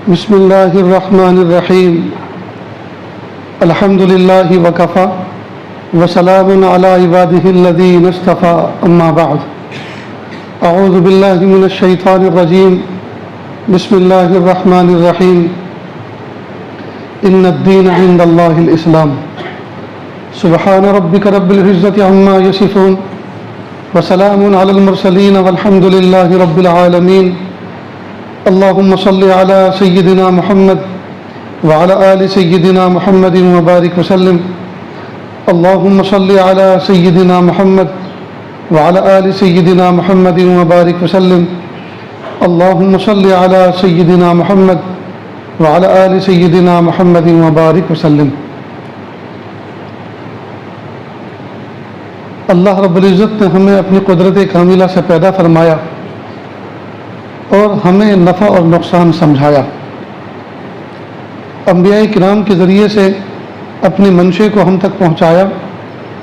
بسم اللہ الرحمن الرحیم الحمد للہ وکفی وسلام علی عبادہ الذین اصطفی اما بعد اعوذ باللہ من الشیطان الرجیم بسم اللہ الرحمن الرحیم ان الدین عند اللہ الاسلام سبحان ربک رب العزۃ عما یصفون وسلام علی المرسلین والحمد للہ رب العالمین اللهم صل على سيدنا محمد وعلى آل سيدنا محمد وبارك وسلم اللهم صل على سيدنا محمد وعلى آل سيدنا محمد وبارك وسلم اللهم صل على سيدنا محمد وعلى آل سيدنا محمد وبارك وسلم۔ اللہ رب العزت نے ہمیں اپنی قدرت کاملہ سے پیدا فرمایا اور ہمیں نفع اور نقصان سمجھایا۔ انبیاء کرام کے ذریعے سے اپنی منشے کو ہم تک پہنچایا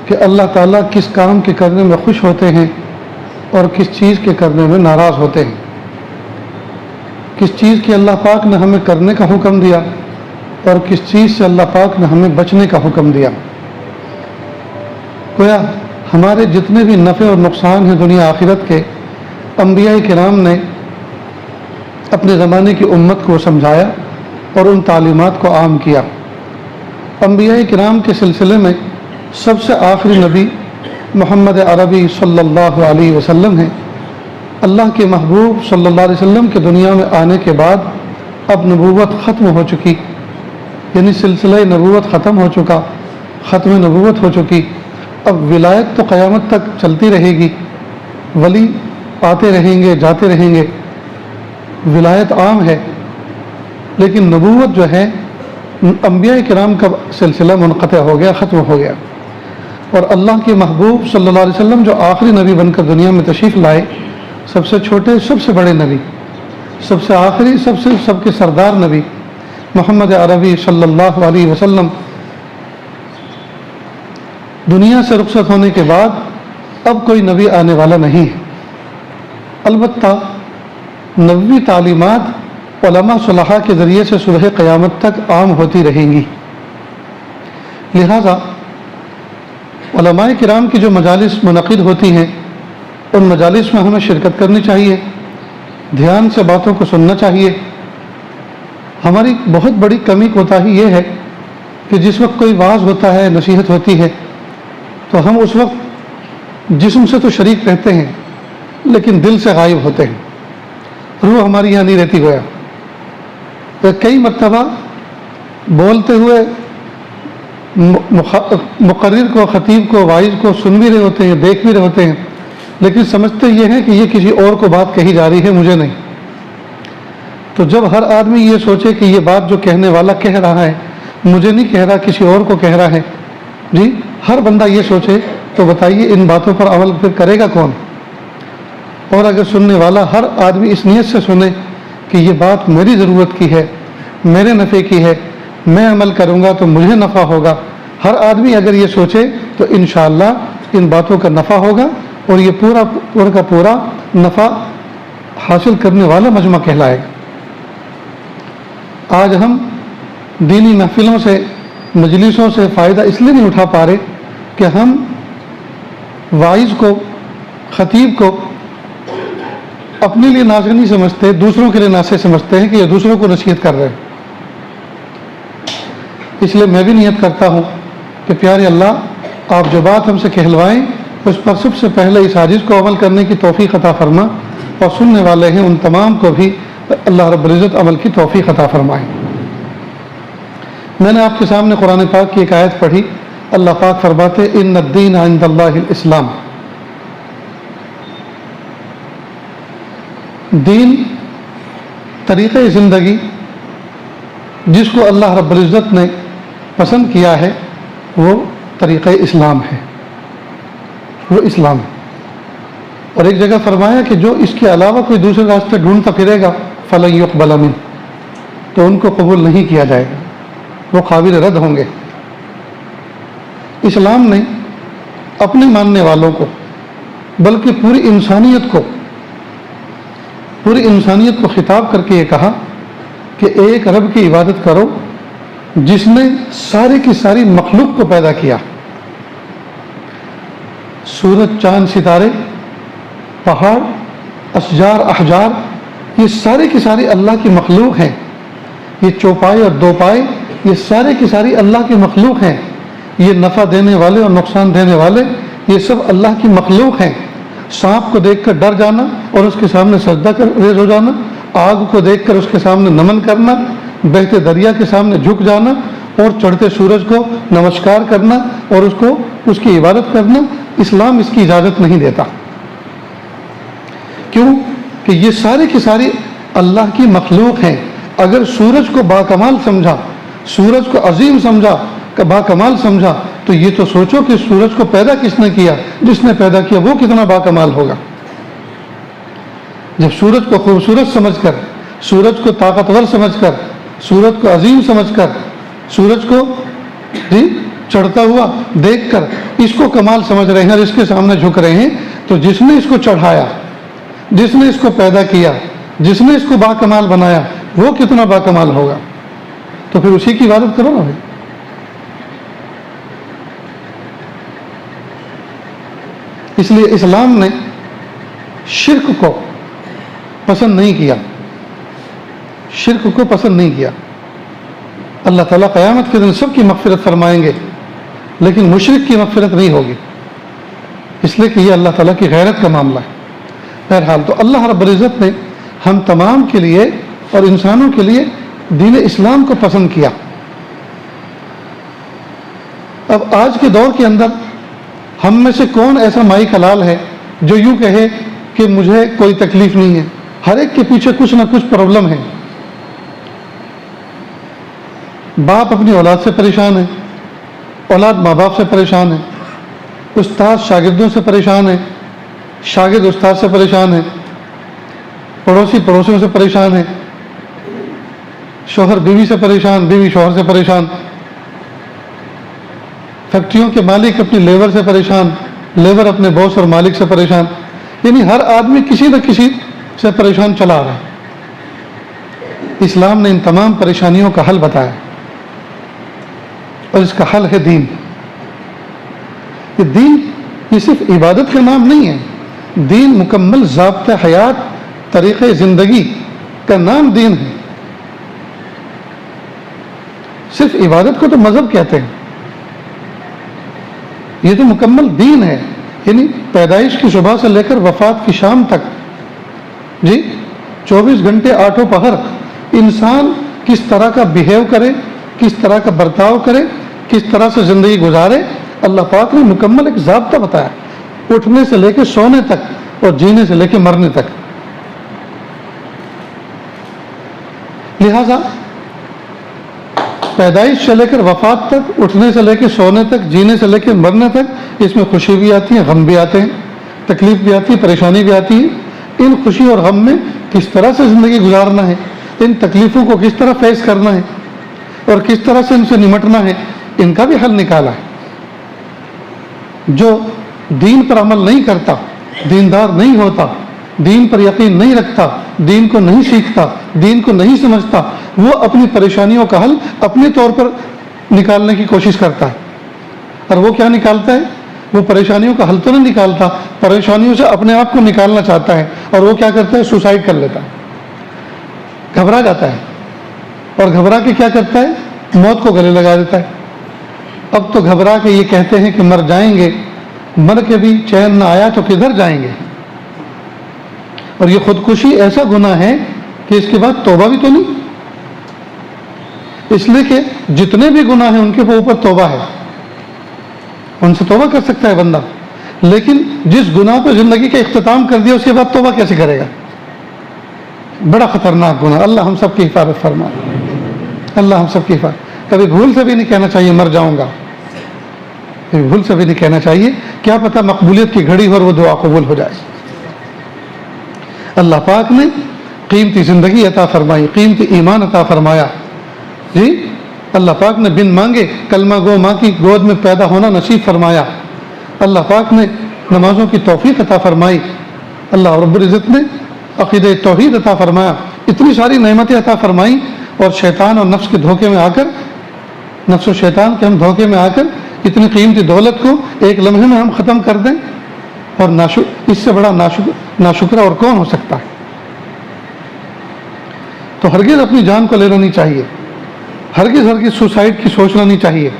کہ اللہ تعالیٰ کس کام کے کرنے میں خوش ہوتے ہیں اور کس چیز کے کرنے میں ناراض ہوتے ہیں، کس چیز کے اللہ پاک نے ہمیں کرنے کا حکم دیا اور کس چیز سے اللہ پاک نے ہمیں بچنے کا حکم دیا۔ گویا ہمارے جتنے بھی نفع اور نقصان ہیں دنیا آخرت کے، انبیاء کرام نے اپنے زمانے کی امت کو سمجھایا اور ان تعلیمات کو عام کیا۔ انبیاء کرام کے سلسلے میں سب سے آخری نبی محمد عربی صلی اللہ علیہ وسلم ہیں۔ اللہ کے محبوب صلی اللہ علیہ وسلم کے دنیا میں آنے کے بعد اب نبوت ختم ہو چکی، یعنی سلسلہ نبوت ختم ہو چکا، ختم نبوت ہو چکی۔ اب ولایت تو قیامت تک چلتی رہے گی، ولی آتے رہیں گے جاتے رہیں گے، ولایت عام ہے، لیکن نبوت جو ہے انبیاء کرام کا سلسلہ منقطع ہو گیا، ختم ہو گیا۔ اور اللہ کے محبوب صلی اللہ علیہ وسلم جو آخری نبی بن کر دنیا میں تشریف لائے، سب سے چھوٹے سب سے بڑے نبی، سب سے آخری سب کے سردار نبی محمد عربی صلی اللہ علیہ وسلم دنیا سے رخصت ہونے کے بعد اب کوئی نبی آنے والا نہیں ہے۔ البتہ نبوی تعلیمات علماء صلحاء کے ذریعے سے صبح قیامت تک عام ہوتی رہیں گی، لہذا علماء کرام کی جو مجالس منعقد ہوتی ہیں ان مجالس میں ہمیں شرکت کرنی چاہیے، دھیان سے باتوں کو سننا چاہیے۔ ہماری بہت بڑی کمی کوتاہی یہ ہے کہ جس وقت کوئی واعظ ہوتا ہے، نصیحت ہوتی ہے، تو ہم اس وقت جسم سے تو شریک رہتے ہیں لیکن دل سے غائب ہوتے ہیں، روح ہماری یہاں نہیں رہتی۔ گویا تو کئی مرتبہ بولتے ہوئے مقرر کو، خطیب کو، واعظ کو سن بھی رہے ہوتے ہیں، دیکھ بھی رہے ہوتے ہیں، لیکن سمجھتے یہ ہیں کہ یہ کسی اور کو بات کہی جا رہی ہے، مجھے نہیں۔ تو جب ہر آدمی یہ سوچے کہ یہ بات جو کہنے والا کہہ رہا ہے مجھے نہیں کہہ رہا، کسی اور کو کہہ رہا ہے، جی ہر بندہ یہ سوچے تو بتائیے ان باتوں پر عمل پھر کرے گا کون؟ اور اگر سننے والا ہر آدمی اس نیت سے سنے کہ یہ بات میری ضرورت کی ہے، میرے نفع کی ہے، میں عمل کروں گا تو مجھے نفع ہوگا، ہر آدمی اگر یہ سوچے تو انشاءاللہ ان باتوں کا نفع ہوگا اور یہ پورا کا پورا نفع حاصل کرنے والا مجمع کہلائے گا۔ آج ہم دینی محفلوں سے، مجلسوں سے فائدہ اس لیے نہیں اٹھا پا رہے کہ ہم واعظ کو، خطیب کو اپنے لیے ناصح نہیں سمجھتے، دوسروں کے لیے ناصح سمجھتے ہیں کہ یہ دوسروں کو نصیحت کر رہے ہیں۔ اس لیے میں بھی نیت کرتا ہوں کہ پیارے اللہ آپ جو بات ہم سے کہلوائیں اس پر سب سے پہلے اس حدیث کو عمل کرنے کی توفیق عطا فرما، اور سننے والے ہیں ان تمام کو بھی اللہ رب العزت عمل کی توفیق عطا فرمائے۔ میں نے آپ کے سامنے قرآن پاک کی ایک آیت پڑھی، اللہ پاک فرماتے ان الدین عند اللہ الاسلام۔ دین، طریقہ زندگی جس کو اللہ رب العزت نے پسند کیا ہے وہ طریقہ اسلام ہے، وہ اسلام ہے۔ اور ایک جگہ فرمایا کہ جو اس کے علاوہ کوئی دوسرے راستے ڈھونڈتا پھرے گا فلن یقبل منہ، تو ان کو قبول نہیں کیا جائے گا، وہ قابل رد ہوں گے۔ اسلام نے اپنے ماننے والوں کو بلکہ پوری انسانیت کو خطاب کر کے یہ کہا کہ ایک رب کی عبادت کرو جس نے ساری کی ساری مخلوق کو پیدا کیا. سورج، چاند، ستارے، پہاڑ، اشجار، احجار، یہ سارے کی ساری اللہ کی مخلوق ہیں. یہ چوپائے اور دو پائے، یہ سارے کی ساری اللہ کی مخلوق ہیں. یہ نفع دینے والے اور نقصان دینے والے، یہ سب اللہ کی مخلوق ہیں. سانپ کو دیکھ کر ڈر جانا اور اس کے سامنے سجدہ کر ریز ہو جانا، آگ کو دیکھ کر اس کے سامنے نمن کرنا، بہتے دریا کے سامنے جھک جانا اور چڑھتے سورج کو نمسکار کرنا اور اس کی عبادت کرنا، اسلام اس کی اجازت نہیں دیتا. کیوں کہ یہ سارے کی ساری اللہ کی مخلوق ہیں. اگر سورج کو باکمال سمجھا، سورج کو عظیم سمجھا، باکمال سمجھا، تو یہ تو سوچو کہ سورج کو پیدا کس نے کیا؟ جس نے پیدا کیا وہ کتنا باکمال ہوگا. جب سورج کو خوبصورت سمجھ کر، سورج کو طاقتور سمجھ کر، سورج کو عظیم سمجھ کر، سورج کو چڑھتا ہوا دیکھ کر اس کو کمال سمجھ رہے ہیں اور اس کے سامنے جھک رہے ہیں، تو جس نے اس کو چڑھایا، جس نے اس کو پیدا کیا، جس نے اس کو باکمال بنایا، وہ کتنا باکمال ہوگا. تو پھر اسی کی عبادت کرو نا بھائی. اس لیے اسلام نے شرک کو پسند نہیں کیا، شرک کو پسند نہیں کیا. اللہ تعالیٰ قیامت کے دن سب کی مغفرت فرمائیں گے، لیکن مشرک کی مغفرت نہیں ہوگی، اس لیے کہ یہ اللہ تعالیٰ کی غیرت کا معاملہ ہے. بہرحال تو اللہ رب العزت نے ہم تمام کے لیے اور انسانوں کے لیے دین اسلام کو پسند کیا. اب آج کے دور کے اندر ہم میں سے کون ایسا مائی کلال ہے جو یوں کہے کہ مجھے کوئی تکلیف نہیں ہے؟ ہر ایک کے پیچھے کچھ نہ کچھ پرابلم ہے. باپ اپنی اولاد سے پریشان ہے، اولاد ماں باپ سے پریشان ہے، استاد شاگردوں سے پریشان ہے، شاگرد استاد سے پریشان ہے، پڑوسی پڑوسیوں سے پریشان ہے، شوہر بیوی سے پریشان، بیوی شوہر سے پریشان، فیکٹریوں کے مالک اپنی لیبر سے پریشان، لیبر اپنے باس اور مالک سے پریشان. یعنی ہر آدمی کسی نہ کسی سے پریشان چلا آ رہا ہے. اسلام نے ان تمام پریشانیوں کا حل بتایا اور اس کا حل ہے دین. یہ دین یہ صرف عبادت کا نام نہیں ہے، دین مکمل ضابطہ حیات، طریقہ زندگی کا نام دین ہے. صرف عبادت کو تو مذہب کہتے ہیں، یہ تو مکمل دین ہے. یعنی پیدائش کی صبح سے لے کر وفات کی شام تک 24 گھنٹے آٹھوں پہر انسان کس طرح کا بیہیو کرے، کس طرح کا برتاؤ کرے، کس طرح سے زندگی گزارے، اللہ پاک نے مکمل ایک ضابطہ بتایا، اٹھنے سے لے کے سونے تک اور جینے سے لے کے مرنے تک. لہذا پیدائش سے لے کر وفات تک، اٹھنے سے لے کے سونے تک، جینے سے لے کے مرنے تک، اس میں خوشی بھی آتی ہے، غم بھی آتے ہیں، تکلیف بھی آتی ہے، پریشانی بھی آتی ہے. ان خوشی اور غم میں کس طرح سے زندگی گزارنا ہے، ان تکلیفوں کو کس طرح فیس کرنا ہے اور کس طرح سے ان سے نمٹنا ہے، ان کا بھی حل نکالا ہے. جو دین پر عمل نہیں کرتا، دیندار نہیں ہوتا، دین پر یقین نہیں رکھتا، دین کو نہیں سیکھتا، دین کو نہیں سمجھتا، وہ اپنی پریشانیوں کا حل اپنے طور پر نکالنے کی کوشش کرتا ہے. اور وہ کیا نکالتا ہے؟ وہ پریشانیوں کا حل تو نہیں نکالتا، پریشانیوں سے اپنے آپ کو نکالنا چاہتا ہے. اور وہ کیا کرتا ہے؟ سوسائڈ کر لیتا ہے، گھبرا جاتا ہے، اور گھبرا کے کیا کرتا ہے؟ موت کو گلے لگا دیتا ہے. اب تو گھبرا کے یہ کہتے ہیں کہ مر جائیں گے، مر کے بھی چین نہ آیا تو کدھر جائیں گے. اور یہ خودکشی ایسا گناہ ہے کہ اس کے بعد توبہ بھی تو نہیں. اس لیے کہ جتنے بھی گناہ ہیں ان کے اوپر توبہ ہے، ان سے توبہ کر سکتا ہے بندہ، لیکن جس گناہ پہ زندگی کا اختتام کر دیا اس کے بعد توبہ کیسے کرے گا؟ بڑا خطرناک گناہ. اللہ ہم سب کی حفاظت فرمائے، اللہ ہم سب کی حفاظت. کبھی بھول سے بھی نہیں کہنا چاہیے مر جاؤں گا، کبھی بھول سے بھی نہیں کہنا چاہیے. کیا پتہ مقبولیت کی گھڑی ہو اور وہ دعا قبول ہو جائے. اللہ پاک نے قیمتی زندگی عطا فرمائی، قیمتی ایمان عطا فرمایا. اللہ پاک نے بن مانگے کلمہ گو ماں کی گود میں پیدا ہونا نصیب فرمایا. اللہ پاک نے نمازوں کی توفیق عطا فرمائی. اللہ رب العزت نے عقیدہ توحید عطا فرمایا. اتنی ساری نعمتیں عطا فرمائیں اور شیطان اور نفس کے دھوکے میں آ کر، نفس و شیطان کے ہم دھوکے میں آ کر اتنی قیمتی دولت کو ایک لمحے میں ہم ختم کر دیں، اور اس سے بڑا ناشکر اور کون ہو سکتا ہے؟ تو ہرگز اپنی جان کو لینا نہیں چاہیے، ہرگز سوسائڈ کی سوچنا نہیں چاہیے.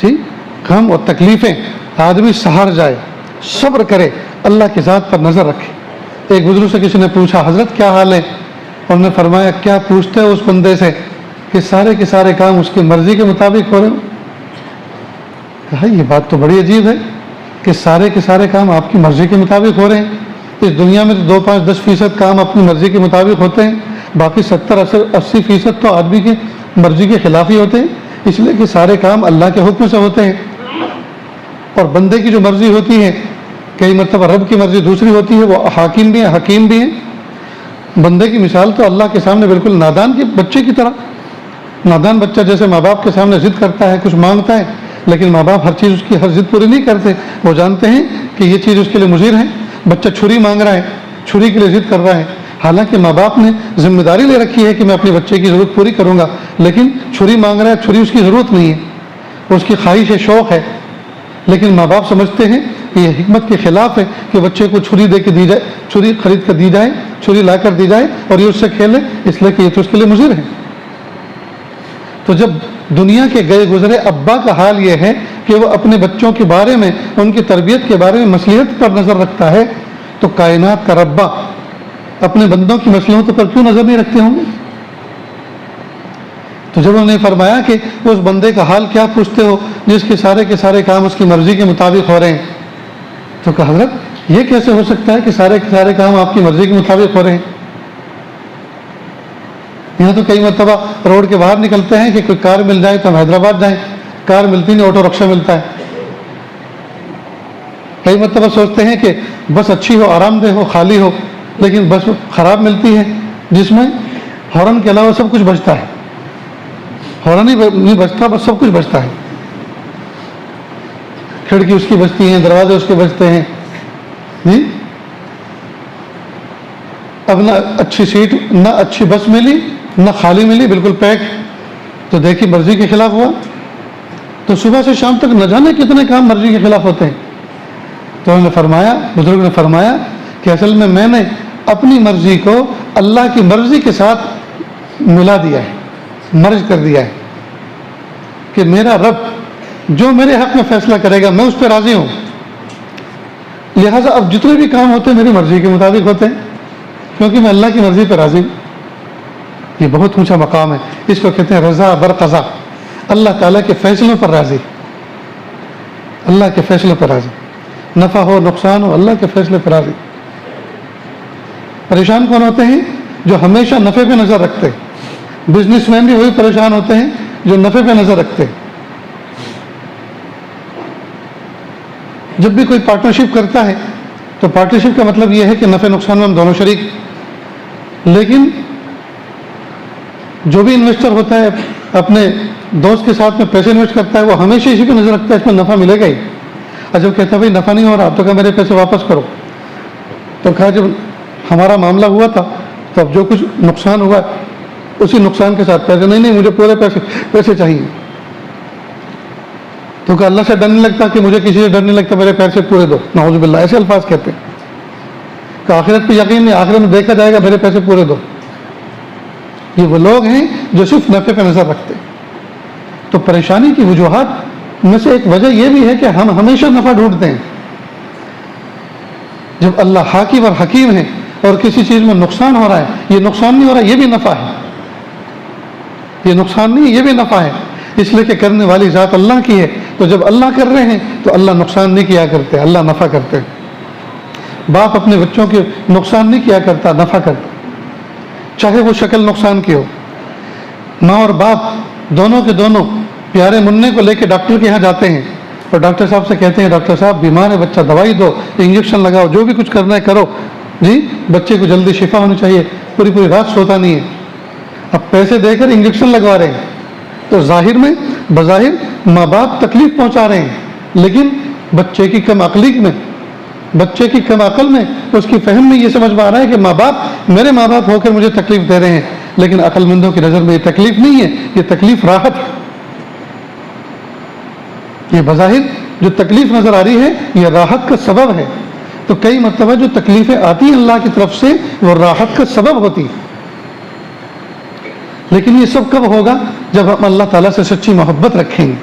ٹھیک، غم اور تکلیفیں آدمی سہار جائے، صبر کرے، اللہ کی ذات پر نظر رکھے. ایک بزرگ سے کسی نے پوچھا، حضرت کیا حال ہے؟ انہوں نے فرمایا، کیا پوچھتے ہو اس بندے سے کہ سارے کے سارے کام اس کی مرضی کے مطابق ہو رہے ہو؟ کہا یہ بات تو بڑی عجیب ہے کہ سارے کے سارے کام آپ کی مرضی کے مطابق ہو رہے ہیں. اس دنیا میں تو 2, 5, 10% کام اپنی مرضی کے مطابق ہوتے ہیں، باقی 70-80% تو آدمی کی مرضی کے خلاف ہی ہوتے ہیں، اس لیے کہ سارے کام اللہ کے حکم سے ہوتے ہیں. اور بندے کی جو مرضی ہوتی ہے، کئی مرتبہ رب کی مرضی دوسری ہوتی ہے، وہ حاکم بھی ہیں، حکیم بھی ہیں. بندے کی مثال تو اللہ کے سامنے بالکل نادان کے بچے کی طرح. نادان بچہ جیسے ماں باپ کے سامنے ضد کرتا ہے، کچھ مانگتا ہے، لیکن ماں باپ ہر چیز اس کی ہر ضد پوری نہیں کرتے. وہ جانتے ہیں کہ یہ چیز اس کے لیے مضر ہے. بچہ چھری مانگ رہا ہے، چھری کے لیے ضد کر رہا ہے، حالانکہ ماں باپ نے ذمہ داری لے رکھی ہے کہ میں اپنے بچے کی ضرورت پوری کروں گا، لیکن چھری مانگ رہا ہے. چھری اس کی ضرورت نہیں ہے، اس کی خواہش ہے، شوق ہے، لیکن ماں باپ سمجھتے ہیں کہ یہ حکمت کے خلاف ہے کہ بچے کو چھری دے کے دی جائے، چھری خرید کر دی جائے، چھری لا کر دی جائے اور یہ اس سے کھیلے، اس لیے کہ یہ تو اس کے لیے مضر ہے. تو جب دنیا کے گئے گزرے ابا کا حال یہ ہے کہ وہ اپنے بچوں کے بارے میں، ان کی تربیت کے بارے میں مصلحت پر نظر رکھتا ہے، تو کائنات کا ربا اپنے بندوں کی مصلحتوں پر کیوں نظر نہیں رکھتے ہوں گے؟ تو جب انہوں نے فرمایا کہ اس بندے کا حال کیا پوچھتے ہو جس کے سارے کام اس کی مرضی کے مطابق ہو رہے ہیں، تو کہا حضرت یہ کیسے ہو سکتا ہے کہ سارے کے سارے کام آپ کی مرضی کے مطابق ہو رہے ہیں؟ یہاں تو کئی مرتبہ روڈ کے باہر نکلتے ہیں کہ کوئی کار مل جائے تو ہم حیدرآباد جائیں، کار ملتی نہیں، آٹو رکشہ ملتا ہے. کئی مرتبہ سوچتے ہیں کہ بس اچھی ہو، آرام دہ ہو، خالی ہو، لیکن بس خراب ملتی ہے جس میں ہارن کے علاوہ سب کچھ بجتا ہے. ہارن ہی نہیں بجتا، بس سب کچھ بجتا ہے. کھڑکی اس کی بجتی ہیں، دروازے اس کے بجتے ہیں. جی اب نہ اچھی سیٹ، نہ اچھی بس ملی، نہ خالی ملی، بالکل پیک. تو دیکھیے مرضی کے خلاف ہوا. تو صبح سے شام تک نہ جانے کتنے کام مرضی کے خلاف ہوتے ہیں. تو انہوں نے فرمایا، بزرگ نے فرمایا کہ اصل میں نے اپنی مرضی کو اللہ کی مرضی کے ساتھ ملا دیا ہے، مرج کر دیا ہے کہ میرا رب جو میرے حق میں فیصلہ کرے گا میں اس پہ راضی ہوں. لہٰذا اب جتنے بھی کام ہوتے ہیں میری مرضی کے مطابق ہوتے ہیں، کیونکہ میں اللہ کی مرضی پہ راضی ہوں. یہ بہت اونچا مقام ہے، اس کو کہتے ہیں رضا بر قضا. اللہ تعالیٰ کے فیصلوں پر راضی، اللہ کے فیصلوں پر راضی، نفع ہو نقصان ہو اللہ کے فیصلے پر راضی. پریشان کون ہوتے ہیں؟ جو ہمیشہ نفع پہ نظر رکھتے ہیں. بزنس مین بھی وہی پریشان ہوتے ہیں جو نفع پہ نظر رکھتے ہیں. جب بھی کوئی پارٹنرشپ کرتا ہے تو پارٹنرشپ کا مطلب یہ ہے کہ نفع نقصان میں ہم دونوں شریک. لیکن جو بھی انویسٹر ہوتا ہے اپنے دوست کے ساتھ میں پیسے انویسٹ کرتا ہے، وہ ہمیشہ اسی پہ نظر رکھتا ہے اس میں نفع ملے گا ہی. اور جب کہتا ہے بھائی نفع نہیں ہو رہا تو کہا میرے پیسے واپس کرو. تو کہا جب ہمارا معاملہ ہوا تھا تو اب جو کچھ نقصان ہوا اسی نقصان کے ساتھ پیسے نہیں مجھے پورے پیسے چاہیے. تو کہ اللہ سے ڈر نہیں لگتا کہ مجھے کسی سے ڈر نہیں لگتا، میرے پیسے پورے دو. نعوذ باللہ، ایسے الفاظ کہتے ہیں کہ آخرت پہ یقین نہیں، آخرت میں دیکھا جائے گا میرے پیسے پورے دو. یہ وہ لوگ ہیں جو صرف نفع پہ نظر رکھتے ہیں. تو پریشانی کی وجوہات میں سے ایک وجہ یہ بھی ہے کہ ہم ہمیشہ نفع ڈھونڈتے ہیں. جب اللہ حاکم اور حکیم ہے اور کسی چیز میں نقصان ہو رہا ہے، یہ نقصان نہیں ہو رہا، یہ بھی نفع ہے. یہ نقصان نہیں، یہ بھی نفع ہے، اس لیے کہ کرنے والی ذات اللہ کی ہے. تو جب اللہ کر رہے ہیں تو اللہ نقصان نہیں کیا کرتے، اللہ نفع کرتے. باپ اپنے بچوں کے نقصان نہیں کیا کرتا، نفع کرتا، چاہے وہ شکل نقصان کی ہو. ماں اور باپ دونوں کے دونوں پیارے منع کو لے کے ڈاکٹر کے یہاں جاتے ہیں اور ڈاکٹر صاحب سے کہتے ہیں ڈاکٹر صاحب بیمار ہے بچہ، دوائی دو، انجیکشن لگاؤ، جو بھی کچھ کرنا ہے کرو، جی بچے کو جلدی شفا ہونی چاہیے، پوری رات سوتا نہیں ہے. اب پیسے دے کر انجیکشن لگوا رہے ہیں تو ظاہر میں بظاہر ماں باپ تکلیف پہنچا رہے ہیں، لیکن بچے کی کم عقلی میں، بچے کی کم عقل میں، اس کی فہم میں یہ سمجھ میں آ رہا ہے کہ ماں باپ میرے ماں باپ ہو کر مجھے تکلیف دے رہے ہیں، لیکن عقل مندوں کی نظر میں یہ تکلیف نہیں ہے، یہ تکلیف راحت ہے. یہ بظاہر جو تکلیف نظر آ رہی ہے یہ راحت کا سبب ہے. تو کئی مرتبہ جو تکلیفیں آتی ہیں اللہ کی طرف سے وہ راحت کا سبب ہوتی ہیں. لیکن یہ سب کب ہوگا؟ جب ہم اللہ تعالیٰ سے سچی محبت رکھیں گے،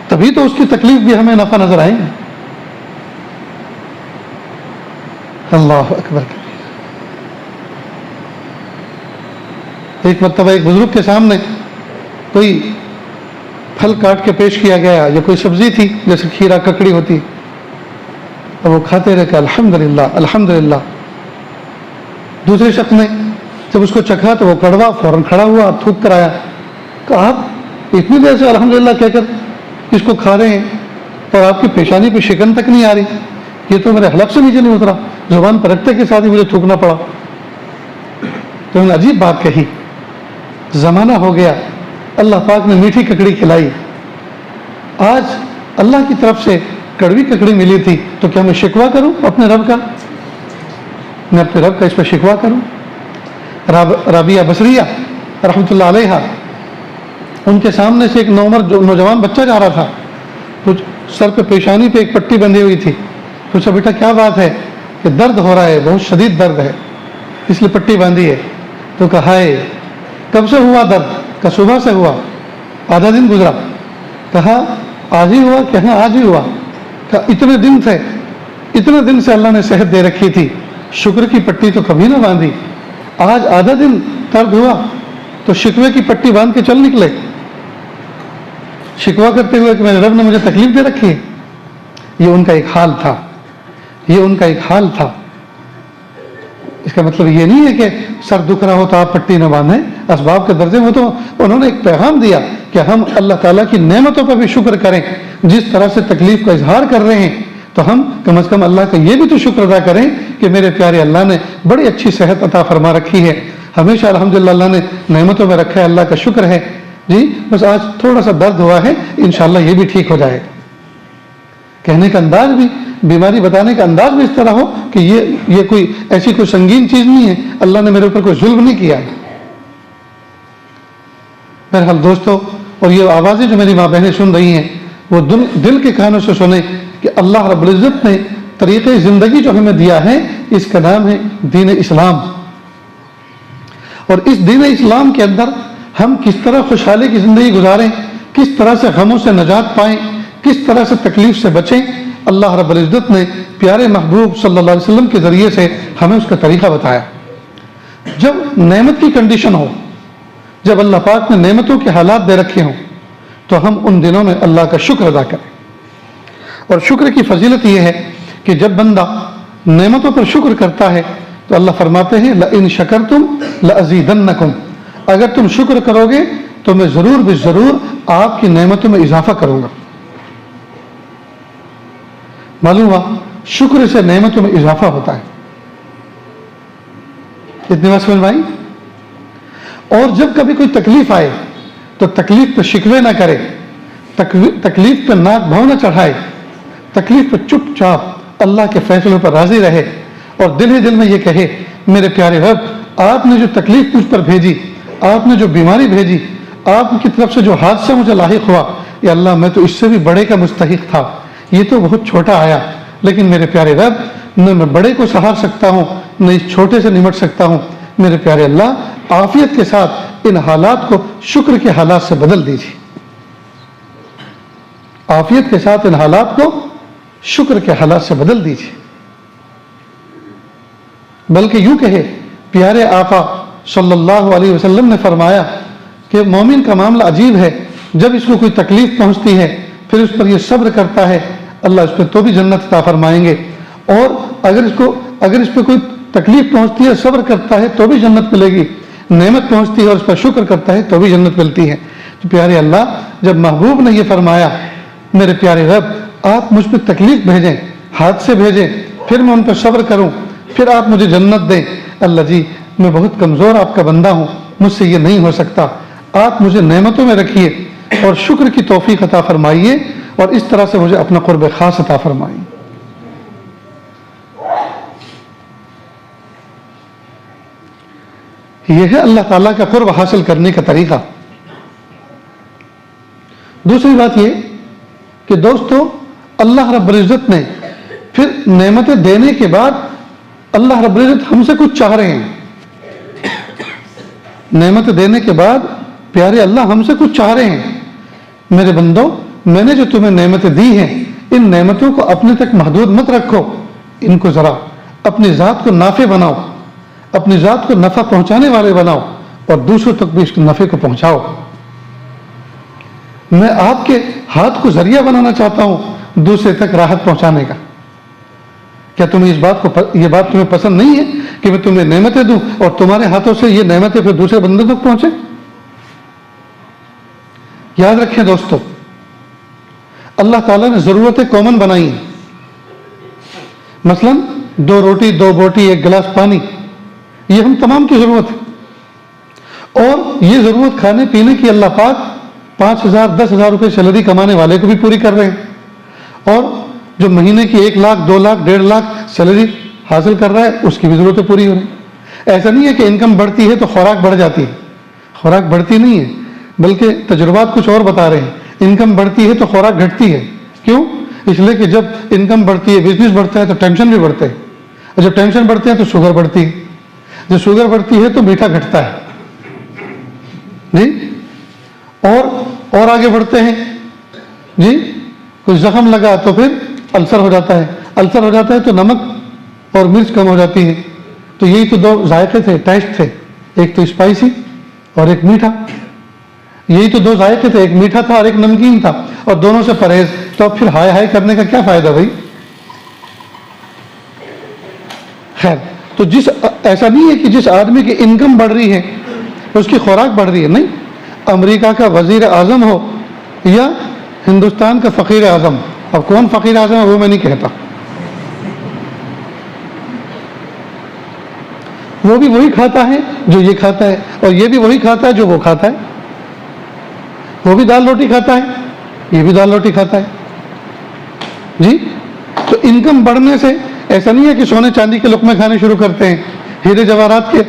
تبھی تو اس کی تکلیف بھی ہمیں نفع نظر آئیں گے. اللہ اکبر. ایک مرتبہ ایک بزرگ کے سامنے کوئی پھل کاٹ کے پیش کیا گیا یا کوئی سبزی تھی جیسے کھیرا ککڑی ہوتی، اور وہ کھاتے رہے کہ الحمدللہ الحمدللہ. دوسرے شخص نے جب اس کو چکھا تو وہ کڑوا، فوراً کھڑا ہوا، تھوک کر آیا کہ آپ اتنی دیر سے الحمدللہ کہہ کر اس کو کھا رہے ہیں اور آپ کی پیشانی پہ شکن تک نہیں آ رہی، یہ تو میرے حلق سے نیچے نہیں اترا، زبان پر رکھتے کے ساتھ ہی مجھے تھوکنا پڑا. تو انہوں نے عجیب بات کہی، زمانہ ہو گیا اللہ پاک نے میٹھی ککڑی کھلائی، آج اللہ کی طرف سے کڑوی ککڑی ملی تھی، تو کیا میں شکوہ کروں اپنے رب کا؟ میں اپنے رب کا اس پہ شکوہ کروں؟ رابعہ بصریہ رحمۃ اللہ علیہ، ان کے سامنے سے ایک نوجوان بچہ جا رہا تھا، کچھ سر پہ پیشانی پہ ایک پٹی بندھی ہوئی تھی. پوچھا بیٹا کیا بات ہے؟ کہ درد ہو رہا ہے، بہت شدید درد ہے اس لیے پٹی باندھی ہے. تو کہا ہے کب سے ہوا درد؟ کہ صبح سے ہوا، آدھا دن گزرا. کہا آج ہی ہوا؟ کہ ہاں آج ہی ہوا. کہ اتنے دن تھے، اتنے دن سے اللہ نے صحت دے رکھی تھی، شکر کی پٹی تو کبھی نہ باندھی، آج آدھا دن درد ہوا تو شکوے کی پٹی باندھ کے چل نکلے، شکوہ کرتے ہوئے کہ میرے رب نے مجھے تکلیف دے رکھی ہے. یہ ان کا ایک حال تھا، یہ ان کا ایک حال تھا. اس کا مطلب یہ نہیں ہے کہ سر دکھ رہا ہو تو آپ پٹی نہ باندھیں، اسباب کے درجے میں تو انہوں نے ایک پیغام دیا کہ ہم اللہ تعالیٰ کی نعمتوں پر بھی شکر کریں. جس طرح سے تکلیف کا اظہار کر رہے ہیں تو ہم کم از کم اللہ کا یہ بھی تو شکر ادا کریں کہ میرے پیارے اللہ نے بڑی اچھی صحت عطا فرما رکھی ہے، ہمیشہ الحمدللہ اللہ نے نعمتوں میں رکھا ہے، اللہ کا شکر ہے. جی بس آج تھوڑا سا درد ہوا ہے، انشاءاللہ یہ بھی ٹھیک ہو جائے. کہنے کا انداز بھی، بیماری بتانے کا انداز بھی اس طرح ہو کہ یہ کوئی ایسی کوئی سنگین چیز نہیں ہے، اللہ نے میرے اوپر کوئی ظلم نہیں کیا ہے. بہرحال دوستو، اور یہ آوازیں جو میری ماں بہنیں سن رہی ہیں وہ دل کے کانوں سے سنیں کہ اللہ رب العزت نے طریقے زندگی جو ہمیں دیا ہے اس کا نام ہے دین اسلام. اور اس دین اسلام کے اندر ہم کس طرح خوشحالی کی زندگی گزاریں، کس طرح سے غموں سے نجات پائیں، کس طرح سے تکلیف سے بچیں، اللہ رب العزت نے پیارے محبوب صلی اللہ علیہ وسلم کے ذریعے سے ہمیں اس کا طریقہ بتایا. جب نعمت کی کنڈیشن ہو، جب اللہ پاک نے نعمتوں کے حالات دے رکھے ہوں تو ہم ان دنوں میں اللہ کا شکر ادا کریں. اور شکر کی فضیلت یہ ہے کہ جب بندہ نعمتوں پر شکر کرتا ہے تو اللہ فرماتے ہیں لئن شکرتم لازیدنکم، اگر تم شکر کرو گے تو میں ضرور بھی ضرور آپ کی نعمتوں میں اضافہ کروں گا. معلوم ہوا شکر سے نعمتوں میں اضافہ ہوتا ہے. اتنی بات سمجھ میں آئی؟ اور جب کبھی کوئی تکلیف آئے تو تکلیف پہ شکوے نہ کرے، تکلیف پہ ناک بھاؤ نہ چڑھائے، تکلیف پہ چپ چاپ اللہ کے فیصلوں پر راضی رہے اور دل ہی دل میں یہ کہے میرے پیارے رب آپ نے جو تکلیف مجھ پر بھیجی، آپ نے جو بیماری بھیجی، آپ کی طرف سے جو حادثہ مجھے لاحق ہوا، یا اللہ میں تو اس سے بھی بڑے کا مستحق تھا، یہ تو بہت چھوٹا آیا، لیکن میرے پیارے رب نہ میں بڑے کو سہار سکتا ہوں نہ اس چھوٹے سے نمٹ سکتا ہوں. میرے پیارے اللہ عافیت کے ساتھ ان حالات کو شکر کے حالات سے بدل دیجیے، عافیت کے ساتھ ان حالات کو شکر کے حالات سے بدل دیجیے. بلکہ یوں کہے پیارے آقا صلی اللہ علیہ وسلم نے فرمایا کہ مومن کا معاملہ عجیب ہے، جب اس کو کوئی تکلیف پہنچتی ہے پھر اس پر یہ صبر کرتا ہے اللہ اس پہ تو بھی جنت عطا فرمائیں گے، اور اگر اس پہ کوئی تکلیف پہنچتی ہے صبر کرتا ہے تو بھی جنت ملے گی، نعمت پہنچتی ہے اور اس پر شکر کرتا ہے تو بھی جنت ملتی ہے. تو پیارے اللہ جب محبوب نے یہ فرمایا میرے پیارے رب آپ مجھ پہ تکلیف بھیجیں، حادثے بھیجیں، پھر میں ان پہ صبر کروں، پھر آپ مجھے جنت دیں، اللہ جی میں بہت کمزور آپ کا بندہ ہوں، مجھ سے یہ نہیں ہو سکتا، آپ مجھے نعمتوں میں رکھیے اور شکر کی توفیق عطا فرمائیے اور اس طرح سے مجھے اپنا قرب خاص عطا فرمائیے. یہ ہے اللہ تعالیٰ کا قرب حاصل کرنے کا طریقہ۔ دوسری بات یہ کہ دوستو، اللہ رب العزت نے پھر نعمتیں دینے کے بعد اللہ رب العزت ہم سے کچھ چاہ رہے ہیں۔ نعمت دینے کے بعد پیارے اللہ ہم سے کچھ چاہ رہے ہیں، میرے بندو میں نے جو تمہیں نعمتیں دی ہیں ان نعمتوں کو اپنے تک محدود مت رکھو، ان کو ذرا اپنی ذات کو نافع بناؤ، اپنی ذات کو نفع پہنچانے والے بناؤ اور دوسروں تک بھی اس نفع کو پہنچاؤ۔ میں آپ کے ہاتھ کو ذریعہ بنانا چاہتا ہوں دوسرے تک راحت پہنچانے کا۔ کیا تمہیں یہ بات تمہیں پسند نہیں ہے کہ میں تمہیں نعمتیں دوں اور تمہارے ہاتھوں سے یہ نعمتیں پھر دوسرے بندوں تک پہنچے؟ یاد رکھیں دوستو، اللہ تعالیٰ نے ضرورتیں کامن بنائی ہیں۔ مثلا 2 روٹی 2 بوٹی 1 گلاس پانی، یہ ہم تمام کی ضرورت ہے، اور یہ ضرورت کھانے پینے کی اللہ پاک 5,000 10,000 روپے سیلری کمانے والے کو بھی پوری کر رہے ہیں، اور جو مہینے کی 1 لاکھ 2 لاکھ 1.5 لاکھ سیلری حاصل کر رہا ہے اس کی بھی ضرورتیں پوری ہو رہی ہیں۔ ایسا نہیں ہے کہ انکم بڑھتی ہے تو خوراک بڑھ جاتی ہے، خوراک بڑھتی نہیں ہے، بلکہ تجربات کچھ اور بتا رہے ہیں، انکم بڑھتی ہے تو خوراک گھٹتی ہے۔ کیوں؟ اس لیے کہ جب انکم بڑھتی ہے، بزنس بڑھتا ہے تو ٹینشن بھی بڑھتے ہیں، اور جب ٹینشن بڑھتے ہیں تو شوگر بڑھتی ہے، جب شوگر بڑھتی ہے تو میٹھا گھٹتا ہے جی، اور آگے بڑھتے ہیں جی، کوئی زخم لگا تو پھر السر ہو جاتا ہے، السر ہو جاتا ہے تو نمک اور مرچ کم ہو جاتی ہے۔ تو یہی تو 2 ذائقے تھے، ٹیسٹ تھے، ایک تو اسپائسی اور ایک میٹھا، یہی تو 2 ذائقے تھے، ایک میٹھا تھا اور ایک نمکین تھا، اور دونوں سے پرہیز۔ تو اب پھر ہائے ہائے کرنے کا کیا فائدہ بھائی؟ خیر، تو ایسا نہیں ہے کہ جس آدمی کی انکم بڑھ رہی ہے اس کی خوراک بڑھ رہی ہے، نہیں۔ امریکہ کا وزیر اعظم ہو یا ہندوستان کا فقیر اعظم، اب کون فقیر اعظم ہے وہ میں نہیں کہتا، وہ بھی وہی کھاتا ہے جو یہ کھاتا ہے، اور یہ بھی وہی کھاتا ہے جو وہ کھاتا ہے، وہ بھی دال روٹی کھاتا ہے، یہ بھی دال روٹی کھاتا ہے جی۔ تو انکم بڑھنے سے ایسا نہیں ہے کہ سونے چاندی کے لقمے کھانے شروع کرتے ہیں، ہیرے جواہرات کے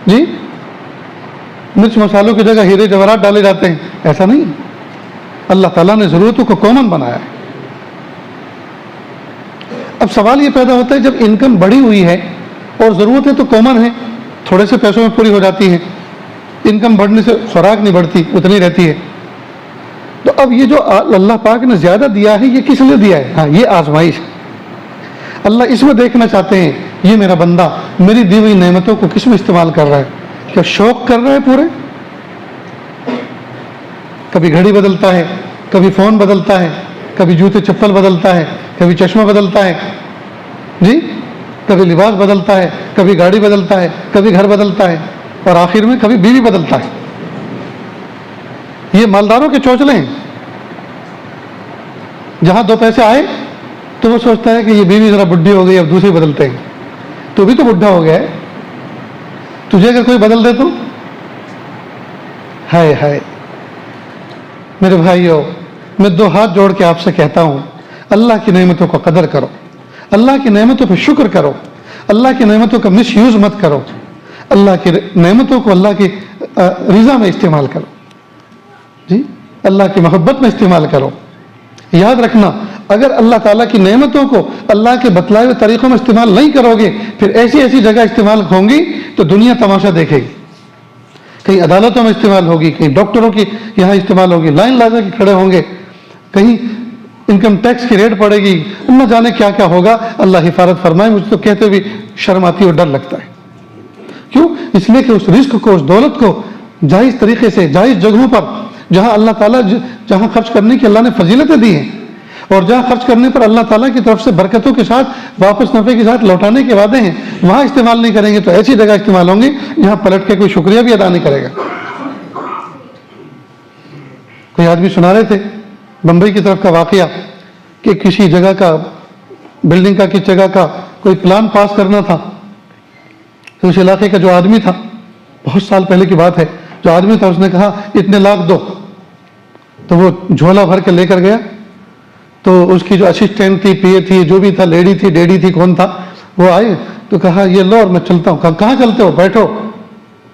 جی، مرچ مسالوں کی جگہ ہیرے جواہرات ڈالے جاتے ہیں، ایسا نہیں ہے۔ اللہ تعالیٰ نے ضرورتوں کو کامن بنایا ہے۔ اب سوال یہ پیدا ہوتا ہے جب انکم بڑھی ہوئی ہے اور ضرورتیں تو کامن ہیں، تھوڑے سے پیسوں میں پوری ہو جاتی ہیں، انکم بڑھنے سے خوراک نہیں بڑھتی، اتنی رہتی ہے، تو اب یہ جو اللہ پاک نے زیادہ دیا ہے یہ کس لیے دیا ہے؟ ہاں، یہ آزمائش ہے۔ اللہ اس میں دیکھنا چاہتے ہیں یہ میرا بندہ میری دی ہوئی نعمتوں کو کس میں استعمال کر رہا ہے، کیا شوق کر رہا ہے پورے؟ کبھی گھڑی بدلتا ہے، کبھی فون بدلتا ہے، کبھی جوتے چپل بدلتا ہے، کبھی چشمہ بدلتا ہے جی، کبھی لباس بدلتا ہے، کبھی گاڑی بدلتا ہے، کبھی گھر بدلتا ہے، اور آخر میں کبھی بیوی بدلتا ہے۔ یہ مالداروں کے چوچلے ہیں، جہاں 2 پیسے آئے تو وہ سوچتا ہے کہ یہ بیوی ذرا بڈھی ہو گئی اب دوسری بدلتے ہیں، تو بھی تو بڈھا ہو گیا ہے، تجھے اگر کوئی بدل دے تو ہائے ہائے۔ میرے بھائیو، میں 2 ہاتھ جوڑ کے آپ سے کہتا ہوں اللہ کی نعمتوں کو قدر کرو، اللہ کی نعمتوں پہ شکر کرو، اللہ کی نعمتوں کا مس یوز مت کرو، اللہ کی نعمتوں کو اللہ کی رضا میں استعمال کرو جی، اللہ کی محبت میں استعمال کرو۔ یاد رکھنا، اگر اللہ تعالیٰ کی نعمتوں کو اللہ کے بتلائے ہوئے طریقوں میں استعمال نہیں کرو گے، پھر ایسی ایسی جگہ استعمال ہوں گی تو دنیا تماشا دیکھے گی، کہیں عدالتوں میں استعمال ہوگی، کہیں ڈاکٹروں کی یہاں استعمال ہوگی، لائن لگا کے کھڑے ہوں گے، کہیں انکم ٹیکس کی ریٹ پڑے گی، نہ جانے کیا کیا ہوگا۔ اللہ حفاظت فرمائے، مجھے تو کہتے بھی شرم آتی ہے اور ڈر لگتا ہے۔ کیوں؟ اس لیے کہ اس رزق کو، اس دولت کو جائز طریقے سے، جائز جگہوں پر، جہاں اللہ تعالیٰ جہاں خرچ کرنے کی اللہ نے فضیلتیں دی ہیں، اور جہاں خرچ کرنے پر اللہ تعالیٰ کی طرف سے برکتوں کے ساتھ واپس نفع کے ساتھ لوٹانے کے وعدے ہیں، وہاں استعمال نہیں کریں گے تو ایسی جگہ استعمال ہوں گی جہاں پلٹ کے کوئی شکریہ بھی ادا نہیں کرے گا۔ کوئی آدمی سنا رہے تھے بمبئی کی طرف کا واقعہ کہ کسی جگہ کا، بلڈنگ کا، کس جگہ کا کوئی پلان پاس کرنا تھا، تو اس علاقے کا جو آدمی تھا، بہت سال پہلے کی بات ہے، جو آدمی تھا اس نے کہا اتنے لاکھ دو، تو وہ جھولا بھر کے لے کر گیا، تو اس کی جو اسسٹنٹ تھی، پی اے تھی، جو بھی تھا، لیڈی تھی، ڈیڈی تھی، کون تھا، وہ آئے تو کہا یہ لو اور میں چلتا ہوں۔ کہاں چلتے ہو؟ بیٹھو۔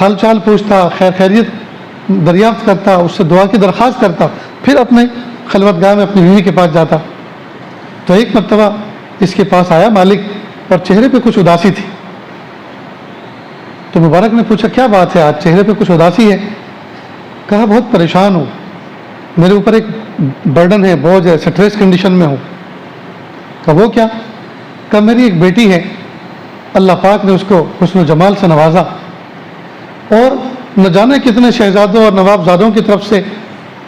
حال چال پوچھتا, خیر خیریت دریافت کرتا, اس سے دعا کی درخواست کرتا, پھر اپنے خلوت گاہ میں اپنی بیوی کے پاس جاتا. تو ایک مرتبہ اس کے پاس آیا مالک, اور چہرے پہ کچھ اداسی تھی. تو مبارک نے پوچھا کیا بات ہے, آج چہرے پہ کچھ اداسی ہے؟ کہا بہت پریشان ہوں, میرے اوپر ایک برڈن ہے, بوجھ ہے, سٹریس کنڈیشن میں ہوں. کہا وہ کیا؟ کہا میری ایک بیٹی ہے, اللہ پاک نے اس کو حسن و جمال سے نوازا, اور نہ جانے کتنے شہزادوں اور نوابزادوں کی طرف سے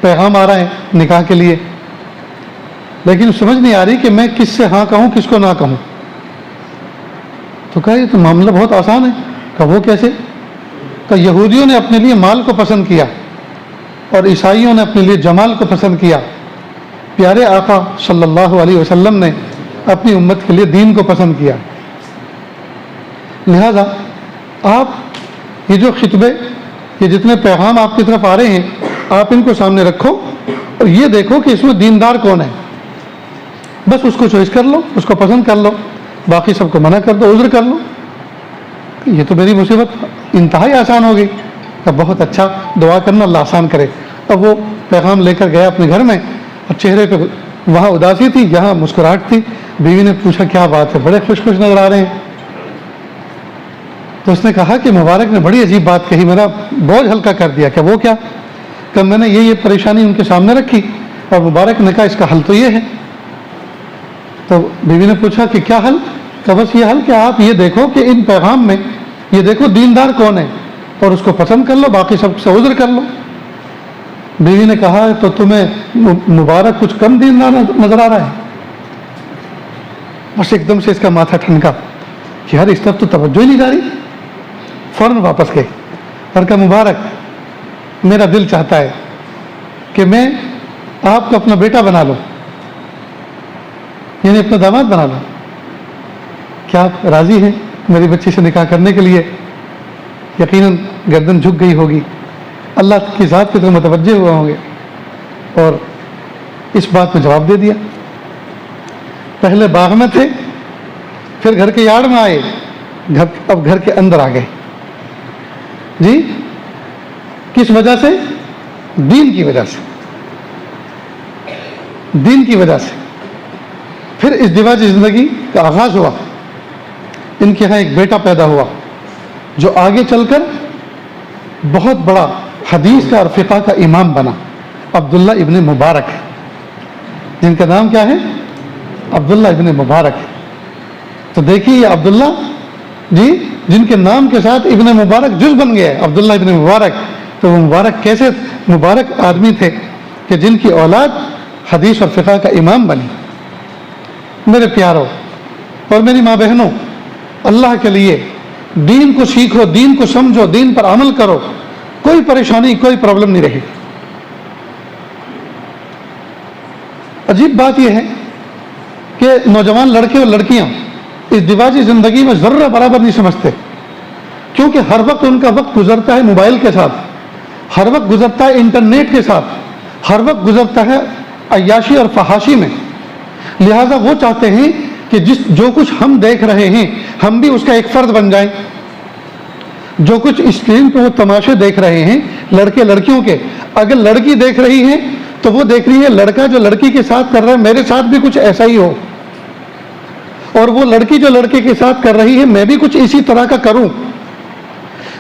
پیغام آ رہا ہے نکاح کے لیے, لیکن سمجھ نہیں آ رہی کہ میں کس سے ہاں کہوں کس کو نہ کہوں. تو کہا یہ تو معاملہ بہت آسان ہے. کہا وہ کیسے؟ کہا یہودیوں نے اپنے لیے مال کو پسند کیا, اور عیسائیوں نے اپنے لیے جمال کو پسند کیا. پیارے آقا صلی اللہ علیہ وسلم نے اپنی امت کے لیے دین کو پسند کیا. لہذا آپ یہ جو خطبے, یہ جتنے پیغام آپ کی طرف آ رہے ہیں, آپ ان کو سامنے رکھو اور یہ دیکھو کہ اس میں دیندار کون ہے. بس اس کو چوائس کر لو, اس کو پسند کر لو, باقی سب کو منع کر دو, عذر کر لو. یہ تو میری مصیبت انتہائی آسان ہو گئی. کہ بہت اچھا, دعا کرنا اللہ آسان کرے. اب وہ پیغام لے کر گیا اپنے گھر میں, اور چہرے پہ وہاں اداسی تھی, یہاں مسکراہٹ تھی. بیوی نے پوچھا کیا بات ہے, بڑے خوش خوش نظر آ رہے ہیں. تو اس نے کہا کہ مبارک نے بڑی عجیب بات کہی, میرا بوجھ ہلکا کر دیا. کہ وہ کیا؟ کہ میں نے یہ پریشانی ان کے سامنے رکھی, اور مبارک نے کہا اس کا حل تو یہ ہے. تو بیوی نے پوچھا کہ کیا حل؟ کہ بس یہ حل کہ آپ یہ دیکھو کہ ان پیغام میں یہ دیکھو دیندار کون ہے, اور اس کو پسند کر لو, باقی سب سے عذر کر لو. بیوی نے کہا تو تمہیں مبارک کچھ کم دیندار نظر آ رہا ہے؟ بس ایک دم سے اس کا ماتھا ٹھنکا کہ یار اس طرف تو توجہ ہی نہیں جا رہی. فوراً واپس گئے اور کہا مبارک میرا دل چاہتا ہے کہ میں آپ کو اپنا بیٹا بنا لوں, یعنی اپنا داماد بنا لوں. کیا آپ راضی ہیں میری بچی سے نکاح کرنے کے لیے؟ یقیناً گردن جھک گئی ہوگی, اللہ کی ذات کی طرف متوجہ ہوئے ہوں گے, اور اس بات میں جواب دے دیا. پہلے باغ میں تھے, پھر گھر کے یارڈ میں آئے, اب گھر کے اندر آ گئے. جی کس وجہ سے؟ دین کی وجہ سے, دین کی وجہ سے. پھر اس ازدواجی زندگی کا آغاز ہوا. ان کے ہاں ایک بیٹا پیدا ہوا جو آگے چل کر بہت بڑا حدیث کا اور فقہ کا امام بنا, عبداللہ ابن مبارک, جن کا نام کیا ہے؟ عبداللہ ابن مبارک. تو دیکھیے یہ عبداللہ جی جن کے نام کے ساتھ ابن مبارک جز بن گیا, عبداللہ ابن مبارک. تو وہ مبارک کیسے مبارک آدمی تھے کہ جن کی اولاد حدیث اور فقہ کا امام بنی. میرے پیاروں اور میری ماں بہنوں, اللہ کے لیے دین کو سیکھو, دین کو سمجھو, دین پر عمل کرو, کوئی پریشانی کوئی پرابلم نہیں رہے. عجیب بات یہ ہے کہ نوجوان لڑکے اور لڑکیاں ازدواجی زندگی میں ذرہ برابر نہیں سمجھتے, کیونکہ ہر وقت ان کا وقت گزرتا ہے موبائل کے ساتھ, ہر وقت گزرتا ہے انٹرنیٹ کے ساتھ, ہر وقت گزرتا ہے عیاشی اور فحاشی میں. لہٰذا وہ چاہتے ہیں کہ جو کچھ ہم دیکھ رہے ہیں ہم بھی اس کا ایک فرد بن جائیں. جو کچھ اسکرین پہ وہ تماشے دیکھ رہے ہیں لڑکے لڑکیوں کے, اگر لڑکی دیکھ رہی ہے تو وہ دیکھ رہی ہے لڑکا جو لڑکی کے ساتھ کر رہا ہے میرے ساتھ بھی کچھ ایسا ہی ہو, اور وہ لڑکی جو لڑکے کے ساتھ کر رہی ہے میں بھی کچھ اسی طرح کا کروں.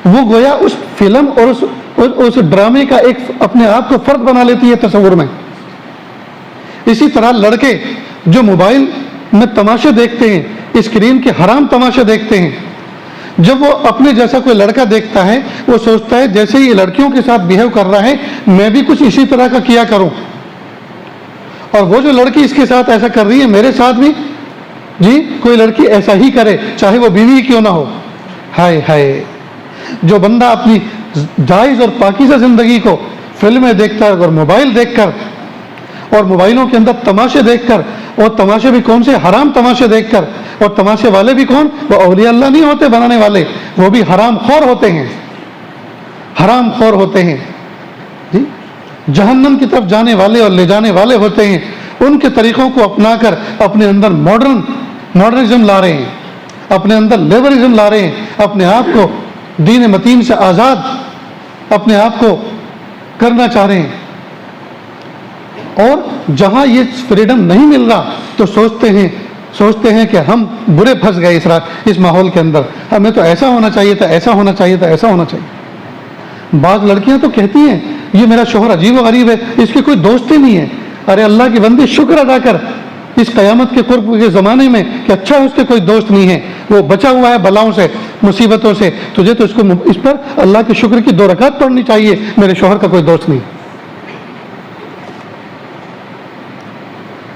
وہ گویا اس فلم اور اس ڈرامے کا ایک اپنے آپ کو فرد بنا لیتی ہے تصور میں. اسی طرح لڑکے جو موبائل میں تماشے دیکھتے ہیں, اسکرین کے حرام تماشے دیکھتے ہیں, جب وہ اپنے جیسا کوئی لڑکا دیکھتا ہے وہ سوچتا ہے جیسے یہ لڑکیوں کے ساتھ بیہیو کر رہا ہے میں بھی کچھ اسی طرح کا کیا کروں, اور وہ جو لڑکی اس کے ساتھ ایسا کر رہی ہے میرے ساتھ بھی جی کوئی لڑکی ایسا ہی کرے, چاہے وہ بیوی کیوں نہ ہو. ہائے ہائے, جو بندہ اپنی جائز اور پاکیزہ زندگی کو فلمیں دیکھ کر اور موبائل دیکھ کر اور موبائلوں کے اندر تماشے دیکھ کر, اور تماشے بھی کون سے حرام تماشے دیکھ کر, اور تماشے والے بھی کون, وہ اولیاء اللہ نہیں ہوتے بنانے والے, وہ بھی حرام خور ہوتے ہیں, حرام خور ہوتے ہیں جی, جہنم کی طرف جانے والے اور لے جانے والے ہوتے ہیں. ان کے طریقوں کو اپنا کر اپنے اندر ماڈرنزم لا رہے ہیں, اپنے اندر لیبرزم لا رہے ہیں, اپنے آپ کو دین متین سے آزاد اپنے آپ کو کرنا چاہ رہے ہیں، اور جہاں یہ فریڈم نہیں مل رہا تو سوچتے ہیں کہ ہم برے پھنس گئے اس ماحول کے اندر، ہمیں تو ایسا ہونا چاہیے تھا، ایسا ہونا چاہیے تھا، ایسا ہونا چاہیے۔ بعض لڑکیاں تو کہتی ہیں یہ میرا شوہر عجیب و غریب ہے، اس کی کوئی دوست ہی نہیں ہے۔ ارے اللہ کی بندی، شکر ادا کر اس قیامت کے قرب کے زمانے میں کہ اچھا اس کے کوئی دوست نہیں ہے، وہ بچا ہوا ہے بلاؤں سے، مصیبتوں سے۔ تجھے تو اس پر اللہ کے شکر کی 2 رکعت پڑھنی چاہیے، میرے شوہر کا کوئی دوست نہیں۔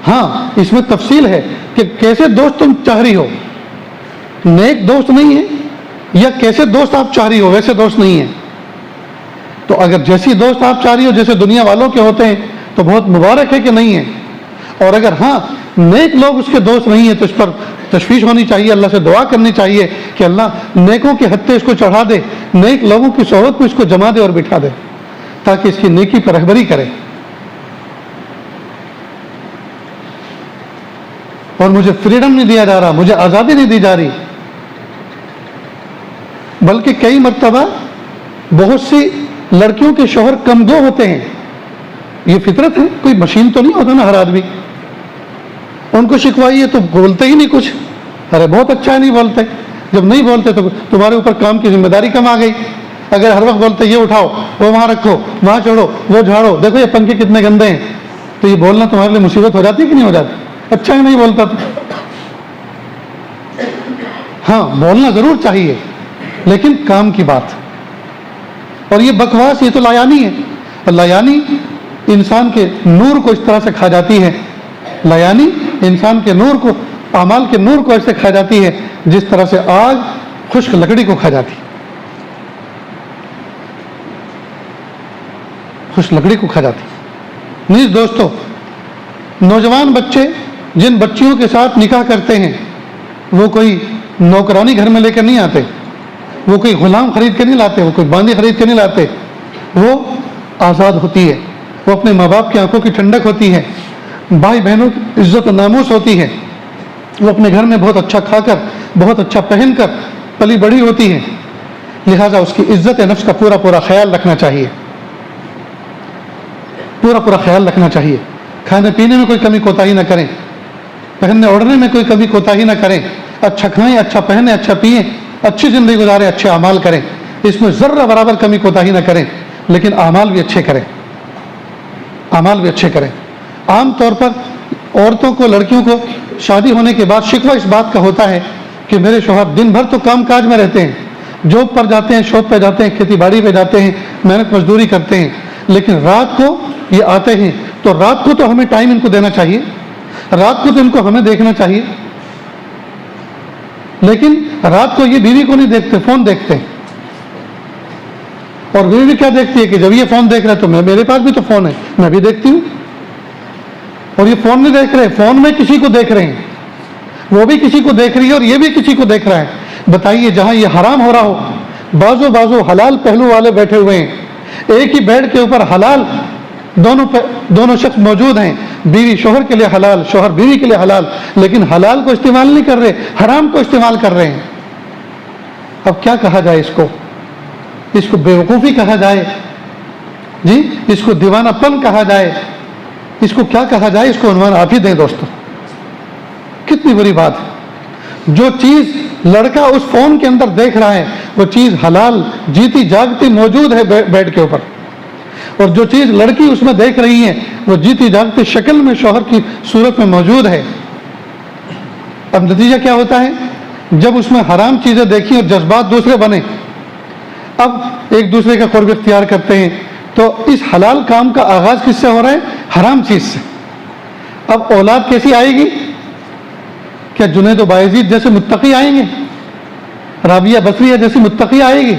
ہاں، اس میں تفصیل ہے کہ کیسے دوست تم چاہ رہی ہو، نیک دوست نہیں ہے، یا کیسے دوست آپ چاہ رہی ہو ویسے دوست نہیں ہے۔ تو اگر جیسی دوست آپ چاہ رہی ہو جیسے دنیا والوں کے ہوتے ہیں تو بہت مبارک ہے کہ نہیں ہے، اور اگر ہاں نیک لوگ اس کے دوست نہیں ہیں تو اس پر تشویش ہونی چاہیے، اللہ سے دعا کرنی چاہیے کہ اللہ نیکوں کے ہتھے اس کو چڑھا دے، نیک لوگوں کی صحبت کو اس کو جما دے اور بٹھا دے تاکہ اس کی نیکی پر رہبری کرے۔ اور مجھے فریڈم نہیں دیا جا رہا، مجھے آزادی نہیں دی جا رہی، بلکہ کئی مرتبہ بہت سی لڑکیوں کے شوہر کمزور ہوتے ہیں، یہ فطرت ہے، کوئی مشین تو نہیں ہوتا نا ہر آدمی، ان کو شکوائیے تو بولتے ہی نہیں کچھ، ارے بہت اچھا ہے نہیں بولتے، جب نہیں بولتے تو تمہارے اوپر کام کی ذمہ داری کم آ گئی۔ اگر ہر وقت بولتے یہ اٹھاؤ، وہ وہاں رکھو، وہاں چڑھو، وہ جھاڑو، دیکھو یہ پنکھے کتنے گندے ہیں، تو یہ بولنا تمہارے لیے مصیبت ہو جاتی ہے کہ نہیں ہو جاتی؟ اچھا ہی نہیں بولتا تو ہاں بولنا ضرور چاہیے لیکن کام کی بات، اور یہ بکواس یہ تو لایانی ہے، لایانی انسان کے نور کو اس طرح سے کھا جاتی ہے، لایانی انسان کے نور کو، اعمال کے نور کو ایسے کھا جاتی ہے جس طرح سے آگ خشک لکڑی کو کھا جاتی ہے، خشک لکڑی کو کھا جاتی ہے۔ نیز دوستو، نوجوان بچے جن بچیوں کے ساتھ نکاح کرتے ہیں وہ کوئی نوکرانی گھر میں لے کر نہیں آتے، وہ کوئی غلام خرید کے نہیں لاتے، وہ کوئی باندی خرید کے نہیں لاتے، وہ آزاد ہوتی ہے، وہ اپنے ماں باپ کی آنکھوں کی ٹھنڈک ہوتی ہے، بھائی بہنوں کی عزت و ناموس ہوتی ہے، وہ اپنے گھر میں بہت اچھا کھا کر بہت اچھا پہن کر پلی بڑی ہوتی ہے، لہٰذا اس کی عزت نفس کا پورا خیال رکھنا چاہیے، پورا خیال رکھنا چاہیے، کھانے پینے میں کوئی کمی کوتاہی نہ کریں، پہننے اوڑھنے میں کوئی کمی کوتاہی نہ کریں، اچھا کھائیں، اچھا پہنیں، اچھا پئیں، اچھی زندگی گزاریں، اچھے اعمال کریں، اس میں ذرہ برابر کمی کوتاہی نہ کریں، لیکن اعمال بھی اچھے کریں، اعمال بھی اچھے کریں۔ عام طور پر عورتوں کو، لڑکیوں کو شادی ہونے کے بعد شکوہ اس بات کا ہوتا ہے کہ میرے شوہر دن بھر تو کام کاج میں رہتے ہیں، جاب پر جاتے ہیں، شاپ پہ جاتے ہیں، کھیتی باڑی پہ جاتے ہیں، محنت مزدوری کرتے ہیں، لیکن رات کو یہ آتے ہیں تو رات کو تو ہمیں ٹائم ان کو دینا چاہیے، رات کو تو ان کو ہمیں دیکھنا چاہیے، لیکن رات کو یہ بیوی کو نہیں دیکھتے، فون دیکھتے ہیں، اور بیوی کیا دیکھتی ہے کہ جب یہ فون دیکھ رہا ہے تو میرے پاس بھی تو فون ہے، میں بھی دیکھتی ہوں، اور یہ فون نہیں دیکھ رہے، فون میں کسی کو دیکھ رہے ہیں، وہ بھی کسی کو دیکھ رہی ہے اور یہ بھی کسی کو دیکھ رہا ہے۔ بتائیے جہاں یہ حرام ہو رہا ہو، بازو حلال پہلو والے بیٹھے ہوئے ہیں، ایک ہی بیڈ کے اوپر حلال دونوں شخص موجود ہیں، بیوی شوہر کے لیے حلال، شوہر بیوی کے لیے حلال، لیکن حلال کو استعمال نہیں کر رہے، حرام کو استعمال کر رہے ہیں۔ اب کیا کہا جائے اس کو بیوقوفی کہا جائے جی، اس کو دیوانہ پن کہا جائے، اس کو کیا کہا جائے، اس کو عنوان آپ ہی دیں دوستو۔ کتنی بری بات ہے، جو چیز لڑکا اس فون کے اندر دیکھ رہا ہے وہ چیز حلال جیتی جاگتی موجود ہے بیڈ کے اوپر، اور جو چیز لڑکی اس میں دیکھ رہی ہے وہ جیتی جاگتی شکل میں شوہر کی صورت میں موجود ہے۔ اب نتیجہ کیا ہوتا ہے، جب اس میں حرام چیزیں دیکھی اور جذبات دوسرے بنے، اب ایک دوسرے کا قرب اختیار کرتے ہیں، تو اس حلال کام کا آغاز کس سے ہو رہا ہے؟ حرام چیز سے۔ اب اولاد کیسی آئے گی؟ کیا جنید و بایزید جیسے متقی آئیں گے؟ رابعہ بصریہ جیسی متقی آئے گی؟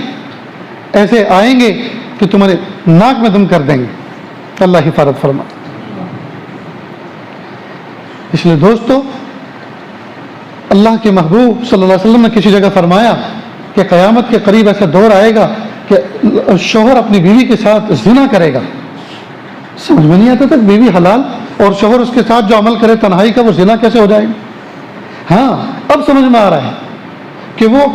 ایسے آئیں گے کہ تمہارے ناک میں دم کر دیں گے۔ اللہ حفاظت فرما۔ اس لیے دوستو، اللہ کے محبوب صلی اللہ علیہ وسلم نے کسی جگہ فرمایا کہ قیامت کے قریب ایسا دور آئے گا کہ شوہر اپنی بیوی کے ساتھ زنا کرے گا۔ سمجھ میں نہیں آتا تک بیوی حلال اور شوہر اس کے ساتھ جو عمل کرے تنہائی کا، وہ زنا کیسے ہو جائے گا؟ ہاں اب سمجھ میں آ رہا ہے کہ وہ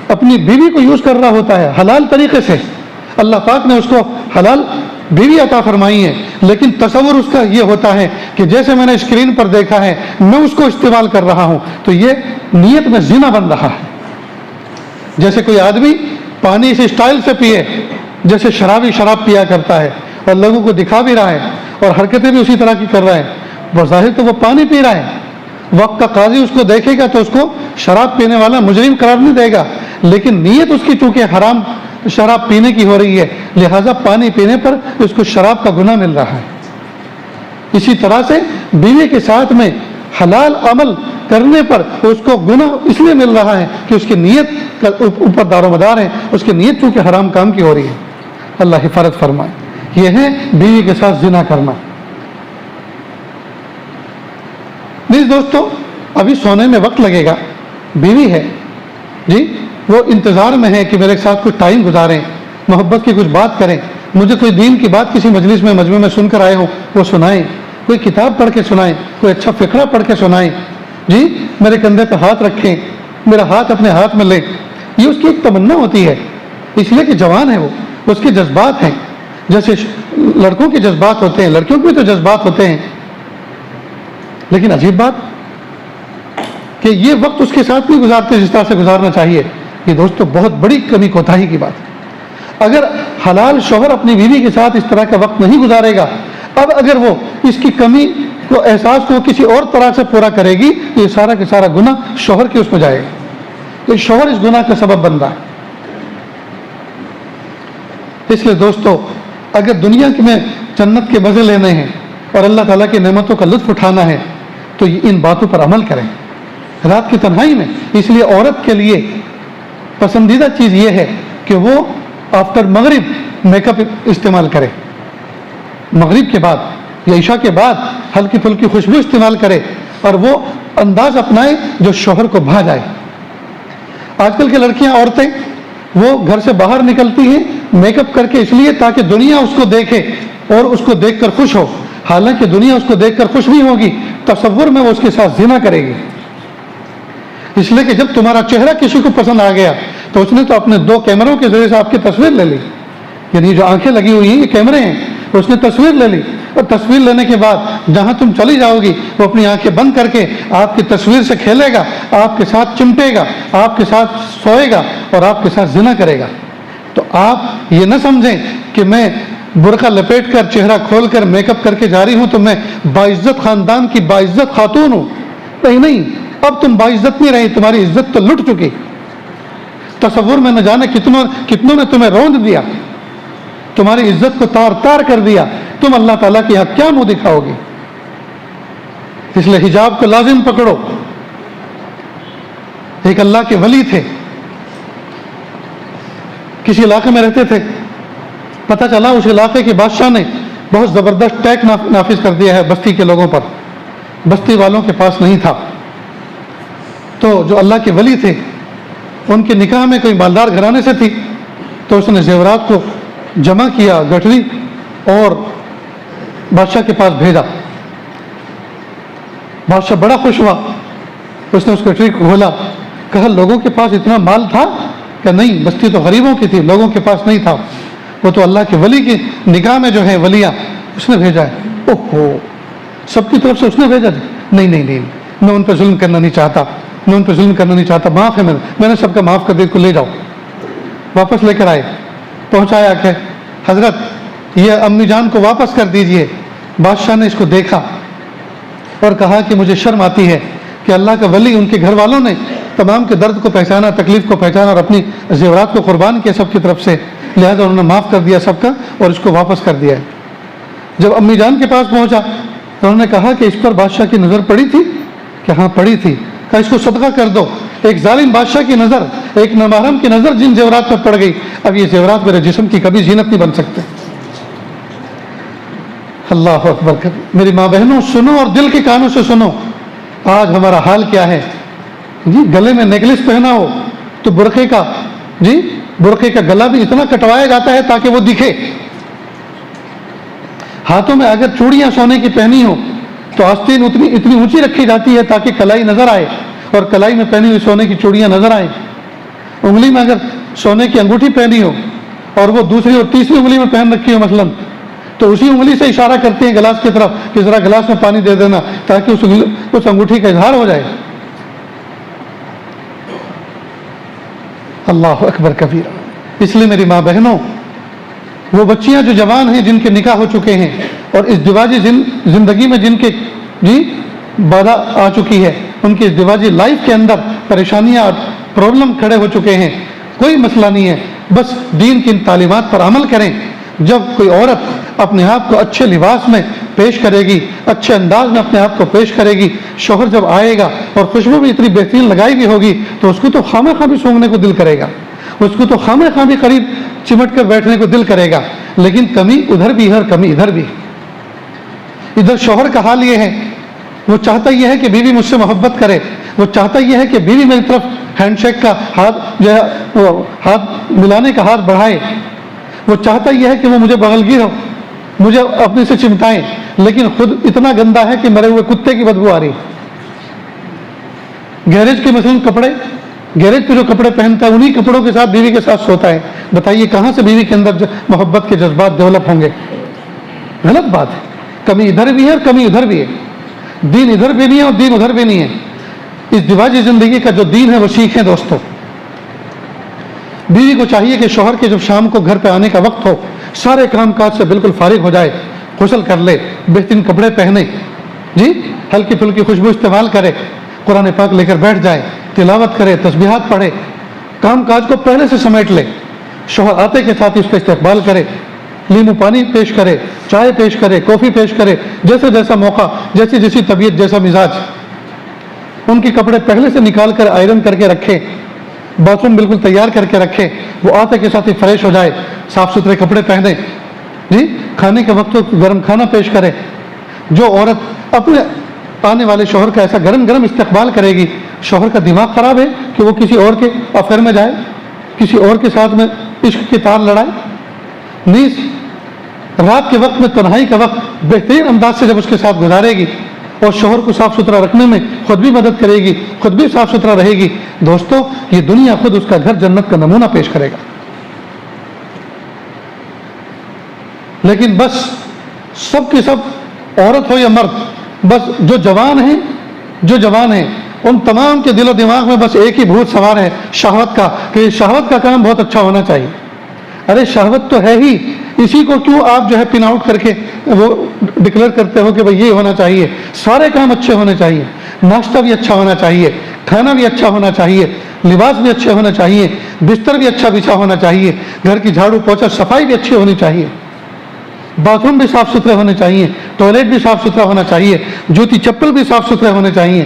اپنی بیوی کو یوز کر رہا ہوتا ہے حلال طریقے سے، اللہ پاک نے اس کو حلال بیوی عطا فرمائی ہے، لیکن تصور اس کا یہ ہوتا ہے کہ جیسے میں نے اسکرین پر دیکھا ہے میں اس کو استعمال کر رہا ہوں، تو یہ نیت میں زنا بن رہا ہے۔ جیسے کوئی آدمی پانی اس اسٹائل سے پیے جیسے شرابی شراب پیا کرتا ہے اور لوگوں کو دکھا بھی رہا ہے اور حرکتیں بھی اسی طرح کی کر رہا ہے، بظاہر تو وہ پانی پی رہا ہے، وقت کا قاضی اس کو دیکھے گا تو اس کو شراب پینے والا مجرم قرار نہیں دے گا، لیکن نیت اس کی چونکہ حرام شراب پینے کی ہو رہی ہے، لہذا پانی پینے پر اس کو شراب کا گناہ مل رہا ہے۔ اسی طرح سے بیوی کے ساتھ میں حلال عمل کرنے پر اس کو گناہ اس لیے مل رہا ہے کہ اس کی نیت کا اوپر دار و مدار ہے، اس کی نیت چونکہ حرام کام کی ہو رہی ہے۔ اللہ حفاظت فرمائے۔ یہ ہے بیوی کے ساتھ زنا کرنا۔ نہیں دوستو، ابھی سونے میں وقت لگے گا، بیوی ہے جی، وہ انتظار میں ہے کہ میرے ساتھ کچھ ٹائم گزاریں، محبت کی کچھ بات کریں، مجھے کوئی دین کی بات کسی مجلس میں مجمع میں سن کر آئے ہوں وہ سنائیں، کوئی کتاب پڑھ کے سنائیں، کوئی اچھا فقرہ پڑھ کے سنائیں جی، میرے کندھے پہ ہاتھ رکھیں، میرا ہاتھ اپنے ہاتھ میں لیں۔ یہ اس کی ایک تمنا ہوتی ہے، اس لیے کہ جوان ہے، وہ اس کے جذبات ہیں، جیسے لڑکوں کے جذبات ہوتے ہیں، لڑکیوں کے بھی تو جذبات ہوتے ہیں، لیکن عجیب بات کہ یہ وقت اس کے ساتھ نہیں گزارتے جس طرح سے گزارنا چاہیے۔ یہ دوستو بہت بڑی کمی کوتاہی کی بات ہے۔ اگر حلال شوہر اپنی بیوی کے ساتھ اس طرح کا وقت نہیں گزارے گا، اب اگر وہ اس کی کمی کو احساس کو کسی اور طرح سے پورا کرے گی تو یہ سارا کا سارا گناہ شوہر کے اس میں جائے گا، تو شوہر اس گناہ کا سبب بن رہا ہے۔ اس لیے دوستو، اگر دنیا میں جنت کے مزے لینے ہیں اور اللہ تعالیٰ کی نعمتوں کا لطف اٹھانا ہے تو ان باتوں پر عمل کریں رات کی تنہائی میں۔ اس لیے عورت کے لیے پسندیدہ چیز یہ ہے کہ وہ آفٹر مغرب میک اپ استعمال کرے، مغرب کے بعد یا عشاء کے بعد ہلکی پھلکی خوشبو استعمال کرے اور وہ انداز اپنائے جو شوہر کو بھا جائے۔ آج کل کی لڑکیاں، عورتیں، وہ گھر سے باہر نکلتی ہیں میک اپ کر کے اس لیے تاکہ دنیا اس کو دیکھے اور اس کو دیکھ کر خوش ہو، حالانکہ دنیا اس کو دیکھ کر خوش نہیں ہوگی، تصور میں وہ اس کے ساتھ زنا کرے گی۔ اس لیے کہ جب تمہارا چہرہ کسی کو پسند آ گیا تو اس نے تو اپنے 2 کیمروں کے ذریعے سے آپ کی تصویر لے لی، یعنی جو آنکھیں لگی ہوئی ہیں یہ کیمرے ہیں، اس نے تصویر لے لی، اور تصویر لینے کے بعد جہاں تم چلی جاؤ گی وہ اپنی آنکھیں بند کر کے آپ کی تصویر سے کھیلے گا، آپ کے ساتھ چمٹے گا، آپ کے ساتھ سوئے گا اور آپ کے ساتھ زنا کرے گا۔ تو آپ یہ نہ سمجھیں کہ میں برقع لپیٹ کر چہرہ کھول کر میک اپ کر کے جا رہی ہوں تو میں باعزت خاندان کی باعزت خاتون ہوں، نہیں، اب تم باعزت نہیں رہی، تمہاری عزت تو لٹ چکی۔ تصور میں نہ جانے کتنوں نے تمہیں روند دیا، تمہاری عزت کو تار تار کر دیا، تم اللہ تعالیٰ کی حق کیا منہ دکھاؤ گی؟ اس لیے حجاب کو لازم پکڑو۔ ایک اللہ کے ولی تھے، کسی علاقے میں رہتے تھے، پتہ چلا اس علاقے کے بادشاہ نے بہت زبردست ٹیکس نافذ کر دیا ہے بستی کے لوگوں پر، بستی والوں کے پاس نہیں تھا۔ تو جو اللہ کے ولی تھے ان کے نکاح میں کوئی مالدار گھرانے سے تھی، تو اس نے زیورات کو جمع کیا، گٹھری، اور بادشاہ کے پاس بھیجا۔ بادشاہ بڑا خوش ہوا، اس نے اس گٹھری کو کھولا، کہا لوگوں کے پاس اتنا مال تھا؟ کہ نہیں، بستی تو غریبوں کی تھی، لوگوں کے پاس نہیں تھا، وہ تو اللہ کے ولی کی نکاح میں جو ہے ولیاں اس نے بھیجا ہے۔ اوہو، سب کی طرف سے اس نے بھیجا تھا؟ نہیں، میں ان پہ ظلم کرنا نہیں چاہتا، معاف ہے، میں نے سب کا معاف کر دیا، کو لے جاؤ۔ واپس لے کر آئے، پہنچایا کہ حضرت یہ امی جان کو واپس کر دیجئے۔ بادشاہ نے اس کو دیکھا اور کہا کہ مجھے شرم آتی ہے کہ اللہ کا ولی، ان کے گھر والوں نے تمام کے درد کو پہچانا، تکلیف کو پہچانا اور اپنی زیورات کو قربان کیا سب کی طرف سے، لہذا انہوں نے معاف کر دیا سب کا اور اس کو واپس کر دیا ہے۔ جب امی جان کے پاس پہنچا تو انہوں نے کہا کہ اس پر بادشاہ کی نظر پڑی تھی؟ کہ ہاں پڑی تھی۔ کہا اس کو صدقہ کر دو۔ ایک ظالم بادشاہ کی نظر، ایک نامحرم کی نظر جن زیورات پر پڑ گئی، اب یہ زیورات میرے جسم کی کبھی زینت نہیں بن سکتے۔ اللہ اکبر۔ میری ماں بہنوں سنو اور دل کے کانوں سے سنو، آج ہمارا حال کیا ہے جی۔ گلے میں نیکلس پہنا ہو تو برقعے کا گلا بھی اتنا کٹوایا جاتا ہے تاکہ وہ دکھے۔ ہاتھوں میں اگر چوڑیاں سونے کی پہنی ہو تو آستین اتنی اونچی رکھی جاتی ہے تاکہ کلائی نظر آئے اور کلائی میں پہنی ہوئی سونے کی چوڑیاں نظر آئیں۔ انگلی میں اگر سونے کی انگوٹھی پہنی ہو اور وہ دوسری اور تیسری انگلی میں پہن رکھی ہو مثلاً، تو اسی انگلی سے اشارہ کرتے ہیں گلاس کی طرف کہ ذرا گلاس میں پانی دے دینا تاکہ اس انگوٹھی کا اظہار ہو جائے. اللہ اکبر کبیرہ. اس لیے میری ماں بہنوں، وہ بچیاں جو جوان ہیں جن کے نکاح ہو چکے ہیں اور اس ازدواجی زندگی میں جن کے بادھا آ چکی ہے، ان کی ازدواجی لائف کے اندر پریشانیاں اور پرابلم کھڑے ہو چکے ہیں، کوئی مسئلہ نہیں ہے، بس دین کی ان تعلیمات پر عمل کریں. جب کوئی عورت اپنے آپ کو اچھے لباس میں پیش کرے گی، اچھے انداز میں اپنے آپ کو پیش کرے گی، شوہر جب آئے گا اور خوشبو بھی اتنی بہترین لگائی بھی ہوگی تو اس کو تو خامہ خواہ بھی سونگھنے کو دل کرے گا، اس کو تو خامہ خواہ بھی قریب چمٹ کر بیٹھنے کو دل کرے گا. لیکن کمی ادھر بھی ہے اور کمی ادھر بھی. ادھر شوہر کا حال یہ ہے، وہ چاہتا یہ ہے کہ بیوی مجھ سے محبت کرے، وہ چاہتا یہ ہے کہ بیوی میری طرف ہینڈ شیک کا ہاتھ ملانے کا ہاتھ بڑھائے، وہ چاہتا یہ ہے کہ وہ مجھے بغلگیر ہو، مجھے اپنے سے چمٹائیں، لیکن خود اتنا گندا ہے کہ مرے ہوئے کتے کی بدبو آ رہی. گیرج کے مثلاً کپڑے، گیرج پہ جو کپڑے پہنتا ہے انہی کپڑوں کے ساتھ بیوی کے ساتھ سوتا ہے. بتائیے کہاں سے بیوی کے اندر محبت کے جذبات ڈیولپ ہوں گے؟ غلط بات ہے. کمی ادھر بھی ہے اور کمی ادھر بھی ہے. دین ادھر بھی نہیں ہے اور دین ادھر بھی نہیں ہے. اس دواجی زندگی کا جو دین ہے وہ سیکھیں دوستوں. بیوی کو چاہیے کہ شوہر کے جب شام کو گھر پہ آنے کا وقت ہو، سارے کام کاج سے بالکل فارغ ہو جائے، غسل کر لے، بہترین کپڑے پہنے، ہلکی پھلکی خوشبو استعمال کرے، قرآن پاک لے کر بیٹھ جائے، تلاوت کرے، تسبیحات پڑھے، کام کاج کو پہلے سے سمیٹ لے. شوہر آتے کے ساتھ اس کا استقبال کرے، لیمو پانی پیش کرے، چائے پیش کرے، کافی پیش کرے، جیسے جیسا موقع، جیسی جیسی طبیعت، جیسا مزاج. ان کے کپڑے پہلے سے نکال کر آئرن کر کے رکھے، باتھ روم بالکل تیار کر کے رکھے، وہ آتے کے ساتھ ہی فریش ہو جائے، صاف ستھرے کپڑے پہنے، کھانے کے وقت گرم کھانا پیش کرے. جو عورت اپنے آنے والے شوہر کا ایسا گرم گرم استقبال کرے گی، شوہر کا دماغ خراب ہے کہ وہ کسی اور کے افیئر میں جائے، کسی اور کے ساتھ میں عشق کی تار لڑائے. نیز رات کے وقت میں تنہائی کا وقت بہترین انداز سے جب اس کے ساتھ گزارے گی اور شوہر کو صاف ستھرا رکھنے میں خود بھی مدد کرے گی، خود بھی صاف ستھرا رہے گی، دوستو یہ دنیا خود اس کا گھر جنت کا نمونہ پیش کرے گا. لیکن بس سب کی سب عورت ہو یا مرد، بس جو جوان ہیں ان تمام کے دل و دماغ میں بس ایک ہی بھوت سوار ہے، شہوت کا، کہ شہوت کا کام بہت اچھا ہونا چاہیے. ارے شہوت تو ہے ہی، اسی کو کیوں آپ جو ہے پن آؤٹ کر کے وہ ڈکلیئر کرتے ہو کہ بھائی یہ ہونا چاہیے. سارے کام اچھے ہونے چاہیے، ناشتہ بھی اچھا ہونا چاہیے، کھانا بھی اچھا ہونا چاہیے، لباس بھی اچھے ہونا چاہیے، بستر بھی اچھا بچھا ہونا چاہیے، گھر کی جھاڑو پوچھا صفائی بھی اچھی ہونی چاہیے، باتھ روم بھی صاف ستھرے ہونے چاہیے، ٹوائلٹ بھی صاف ستھرا ہونا چاہیے، جوتی چپل بھی صاف ستھرے ہونے چاہیے.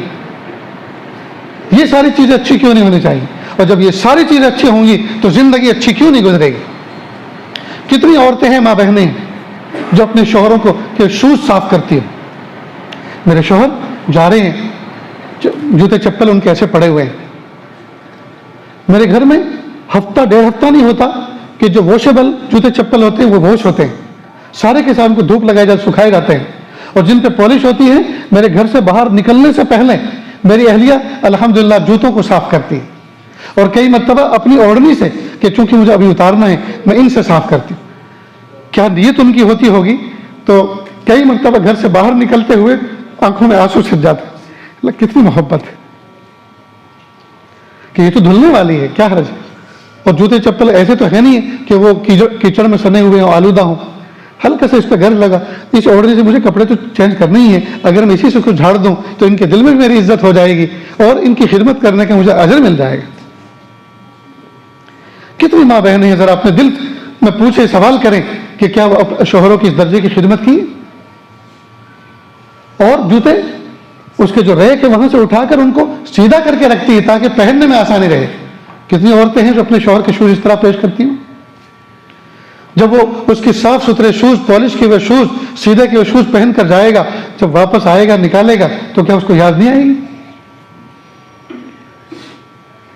یہ ساری چیزیں اچھی کیوں نہیں ہونی چاہیے؟ اور جب یہ ساری چیزیں اچھی ہوں گی تو زندگی اچھی کیوں نہیں گزرے گی؟ کتنی عورتیں ہیں ماں بہنیں جو اپنے شوہروں کو کے شوز صاف کرتی ہیں. میرے شوہر جا رہے ہیں، جوتے چپل ان کے ایسے پڑے ہوئے ہیں. میرے گھر میں ہفتہ ڈیڑھ ہفتہ نہیں ہوتا کہ جو واشیبل جوتے چپل ہوتے ہیں وہ واش ہوتے ہیں، سارے کے ساتھ ان کو دھوپ لگائے جاتے، سکھائے جاتے ہیں. اور جن پہ پالش ہوتی ہے میرے گھر سے باہر نکلنے سے پہلے میری اہلیہ الحمدللہ جوتوں کو صاف کرتی ہے. اور کئی مرتبہ اپنی اوڑھنی سے، کہ چونکہ مجھے ابھی اتارنا ہے، میں ان سے صاف کرتی ہوں. کیا نیت ان کی ہوتی ہوگی تو کئی مرتبہ گھر سے باہر نکلتے ہوئے آنکھوں میں آنسو چھپ جاتے. کتنی محبت ہے کہ یہ تو دھلنے والی ہے، کیا حرج ہے. اور جوتے چپل ایسے تو ہے نہیں کہ وہ کیچڑ میں سنے ہوئے ہوں، آلودہ ہوں، ہلکا سے اس پہ گرد لگا، اس اوڑھنے سے مجھے کپڑے تو چینج کرنے ہی ہیں، اگر میں اسی سے کچھ جھاڑ دوں تو ان کے دل میں بھی میری عزت ہو جائے گی اور ان کی خدمت کرنے کا مجھے اجر مل جائے گا. کتنی ماں بہنیں ہیں ذرا اپنے دل میں پوچھے، سوال کریں کہ کیا وہ شوہروں کی اس درجے کی خدمت کی؟ اور جوتے اس کے جو ریک ہے وہاں سے اٹھا کر ان کو سیدھا کر کے رکھتی ہے تاکہ پہننے میں آسانی رہے. کتنی عورتیں ہیں جو اپنے شوہر کے شوز اس طرح پیش کرتی ہیں؟ جب وہ اس کی صاف ستھرے شوز، پالش کیے ہوئے شوز، سیدھے کیے ہوئے شوز پہن کر جائے گا، جب واپس آئے گا نکالے گا تو کیا اس کو یاد نہیں آئے گی؟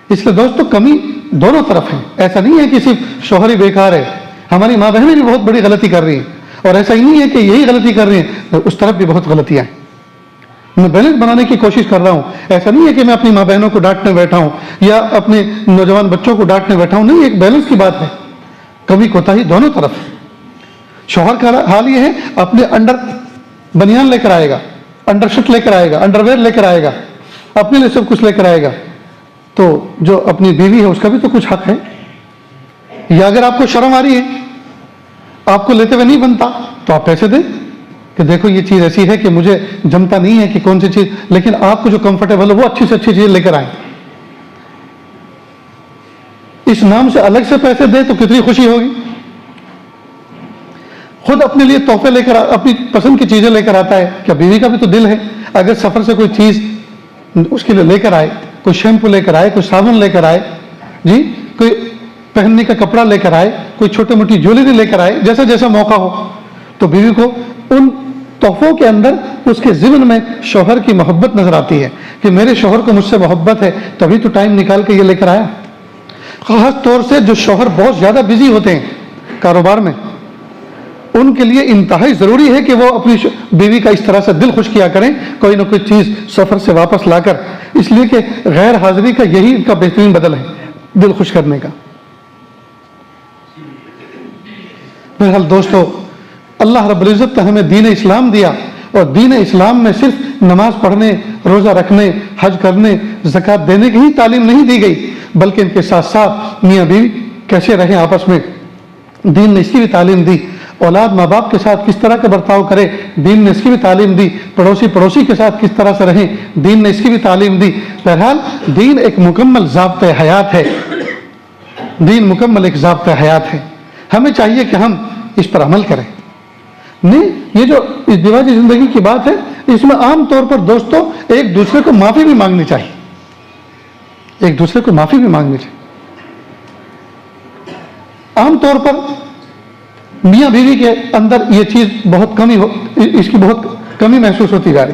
اس لیے دوستو کمی دونوں طرف ہے. ایسا نہیں ہے کہ صرف شوہر ہی بیکار ہے، ہماری ماں بہنیں بھی بہت بڑی غلطی کر رہی ہیں. اور ایسا ہی نہیں ہے کہ یہی غلطی کر رہی ہیں، اس طرف بھی بہت غلطیاں ہیں. میں بیلنس بنانے کی کوشش کر رہا ہوں. ایسا نہیں ہے کہ میں اپنی ماں بہنوں کو ڈانٹنے بیٹھا ہوں یا اپنے نوجوان بچوں کو ڈانٹنے بیٹھا ہوں. نہیں، ایک بیلنس کی بات ہے. کبھی کوتاہی دونوں طرف. شوہر کا حال یہ ہے اپنے انڈر بنیان لے کر آئے گا، انڈر شرٹ لے کر آئے گا، انڈر ویئر لے کر آئے گا، اپنے لیے سب کچھ لے کر آئے گا. تو جو اپنی بیوی ہے اس کا بھی تو کچھ حق ہے. یا اگر آپ کو شرم آ رہی ہے، آپ کو لیتے ہوئے نہیں بنتا، تو آپ پیسے دیں کہ دیکھو یہ چیز ایسی ہے کہ مجھے جمتا نہیں ہے کہ کون سی چیز، لیکن آپ کو جو کمفرٹیبل ہے وہ اچھی سے اچھی چیز لے کر آئیں. اس نام سے الگ سے پیسے دے تو کتنی خوشی ہوگی. خود اپنے لیے تحفے لے کر اپنی پسند کی چیزیں لے کر آتا ہے. کیا بیوی کا بھی تو دل ہے اگر سفر سے کوئی چیز اس کے لیے لے کر آئے، کوئی شیمپو لے کر آئے، کوئی صابن لے کر آئے، جی کوئی پہننے کا کپڑا لے کر آئے، کوئی چھوٹی موٹی جویلری لے کر آئے، جیسا جیسا موقع ہو، تو بیوی کو ان تحفوں کے اندر اس کے ذہن میں شوہر کی محبت نظر آتی ہے کہ میرے شوہر کو مجھ سے محبت ہے، تبھی تو ٹائم نکال کے یہ لے کر آیا. خاص طور سے جو شوہر بہت زیادہ بزی ہوتے ہیں کاروبار میں، ان کے لیے انتہائی ضروری ہے کہ وہ اپنی بیوی کا اس طرح سے دل خوش کیا کریں، کوئی نہ کوئی چیز سفر سے واپس لا کر. اس لیے کہ غیر حاضری کا یہی ان کا بہترین بدل ہے، دل خوش کرنے کا. بہرحال دوستو، اللہ رب العزت نے ہمیں دین اسلام دیا، اور دین اسلام میں صرف نماز پڑھنے، روزہ رکھنے، حج کرنے، زکوٰۃ دینے کی ہی تعلیم نہیں دی گئی، بلکہ ان کے ساتھ ساتھ میاں بیوی کیسے رہیں آپس میں، دین نے اس کی بھی تعلیم دی. اولاد ماں باپ کے ساتھ کس طرح کا برتاؤ کرے، دین نے اس کی بھی تعلیم دی. پڑوسی کے ساتھ کس طرح سے رہیں، دین نے اس کی بھی تعلیم دی. بہرحال دین ایک مکمل ضابطۂ حیات ہے. دین مکمل ایک ضابطۂ حیات ہے. ہمیں چاہیے کہ ہم اس پر عمل کریں. نہیں، یہ جو ازدواجی زندگی کی بات ہے، اس میں عام طور پر دوستوں ایک دوسرے کو معافی بھی مانگنی چاہیے. ایک دوسرے کو معافی بھی مانگنی چاہیے. عام طور پر میاں بیوی کے اندر یہ چیز بہت کمی اس کی بہت کمی محسوس ہوتی جا رہی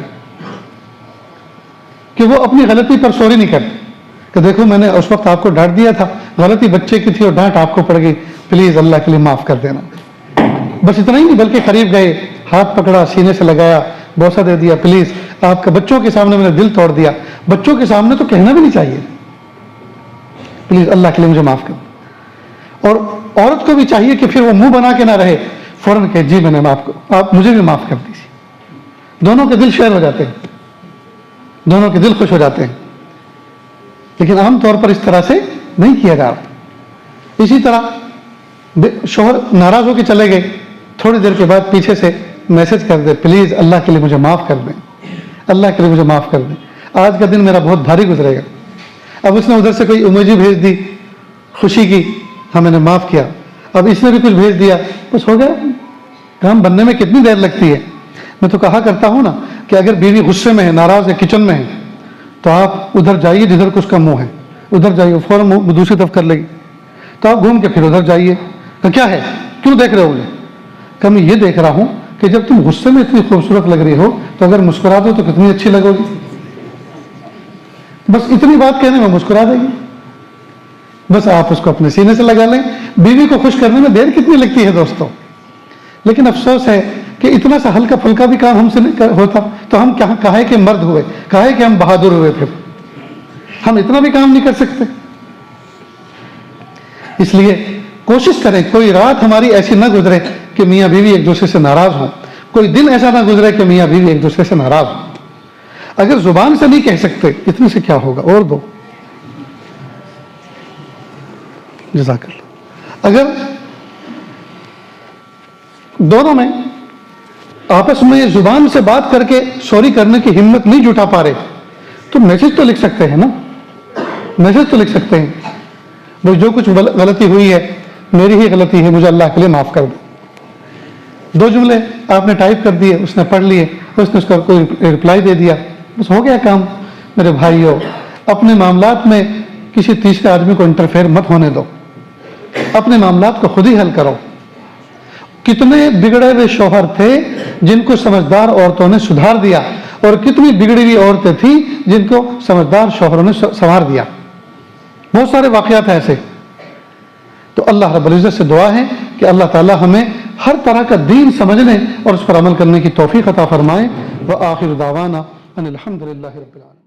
کہ وہ اپنی غلطی پر سوری نہیں کرتے کہ دیکھو میں نے اس وقت آپ کو ڈانٹ دیا تھا، غلطی بچے کی تھی اور ڈانٹ آپ کو پڑ گئی، پلیز اللہ کے لیے معاف کر دینا. بس اتنا ہی نہیں بلکہ قریب گئے، ہاتھ پکڑا، سینے سے لگایا، بوسہ دے دیا، پلیز آپ کا بچوں کے سامنے میں نے دل توڑ دیا. بچوں کے سامنے تو کہنا بھی نہیں چاہیے، پلیز اللہ کے لیے مجھے معاف کر. اور عورت کو بھی چاہیے کہ پھر وہ منہ بنا کے نہ رہے، فوراً کہ جی میں نے معاف کر، آپ مجھے بھی معاف کر دیجیے. دونوں کے دل شیر ہو جاتے ہیں، دونوں کے دل خوش ہو جاتے ہیں. لیکن عام طور پر اس طرح سے نہیں کیا جا رہا. اسی طرح شوہر ناراض ہو کے چلے گئے، تھوڑی دیر کے بعد پیچھے سے میسج کر دے، پلیز اللہ کے لیے مجھے معاف کر دیں، اللہ کے لیے مجھے معاف کر دیں، آج کا دن میرا بہت بھاری گزرے گا. اب اس نے ادھر سے کوئی ایموجی بھیج دی خوشی کی، ہاں میں نے معاف کیا. اب اس نے بھی کچھ بھیج دیا، بس ہو گیا. کام بننے میں کتنی دیر لگتی ہے. میں تو کہا کرتا ہوں نا کہ اگر بیوی غصے میں ہے، ناراض ہے، کچن میں ہے، تو آپ ادھر جائیے جدھر کچھ کا منہ ہے، ادھر جائیے، فوراً منہ دوسری طرف کر لے گی. تو آپ گھوم کے پھر ادھر جائیے کہ کیا ہے، کیوں دیکھ رہے ہو مجھے؟ کہ میں یہ دیکھ رہا ہوں کہ جب تم غصے میں اتنی خوبصورت لگ رہی ہو تو اگر مسکرا دو تو کتنی اچھی لگو گی. بس اتنی بات کہنے میں مسکرا دے گی. بس آپ اس کو اپنے سینے سے لگا لیں. بیوی کو خوش کرنے میں دیر کتنی لگتی ہے دوستوں. لیکن افسوس ہے کہ اتنا سا ہلکا پھلکا بھی کام ہم سے نہیں ہوتا تو ہم کہا ہے کہ مرد ہوئے، کہا ہے کہ ہم بہادر ہوئے، پھر ہم اتنا بھی کام نہیں کر سکتے. اس لیے کوشش کریں کوئی رات ہماری ایسی نہ گزرے کہ میاں بیوی ایک دوسرے سے ناراض ہوں، کوئی دن ایسا نہ گزرے کہ میاں بیوی ایک دوسرے سے ناراض ہوں. اگر زبان سے نہیں کہہ سکتے اتنے سے کیا ہوگا، اور دو. جزاک اللہ. اگر دونوں میں آپس میں زبان سے بات کر کے سوری کرنے کی ہمت نہیں جٹا پا رہے تو میسج تو لکھ سکتے ہیں نا، میسج تو لکھ سکتے ہیں، بھائی جو کچھ غلطی ہوئی ہے میری ہی غلطی ہے، مجھے اللہ کے لیے معاف کر دو. 2 جملے آپ نے ٹائپ کر دیے، اس نے پڑھ لیے، اس نے اس کا کوئی رپلائی دے دیا، بس ہو گیا کام. میرے بھائیو، اپنے معاملات میں کسی تیسرے آدمی کو انٹرفیئر مت ہونے دو، اپنے معاملات کو خود ہی حل کرو. کتنے بگڑے ہوئے شوہر تھے جن کو سمجھدار عورتوں نے سدھار دیا، اور کتنی بگڑی ہوئی عورتیں تھیں جن کو سمجھدار شوہروں نے سنوار دیا. بہت سارے واقعات ہیں ایسے. تو اللہ رب العزت سے دعا ہے کہ اللہ تعالی ہمیں ہر طرح کا دین سمجھنے اور اس پر عمل کرنے کی توفیق عطا فرمائے. وآخر دعوانا ان الحمد للہ رب العالمین.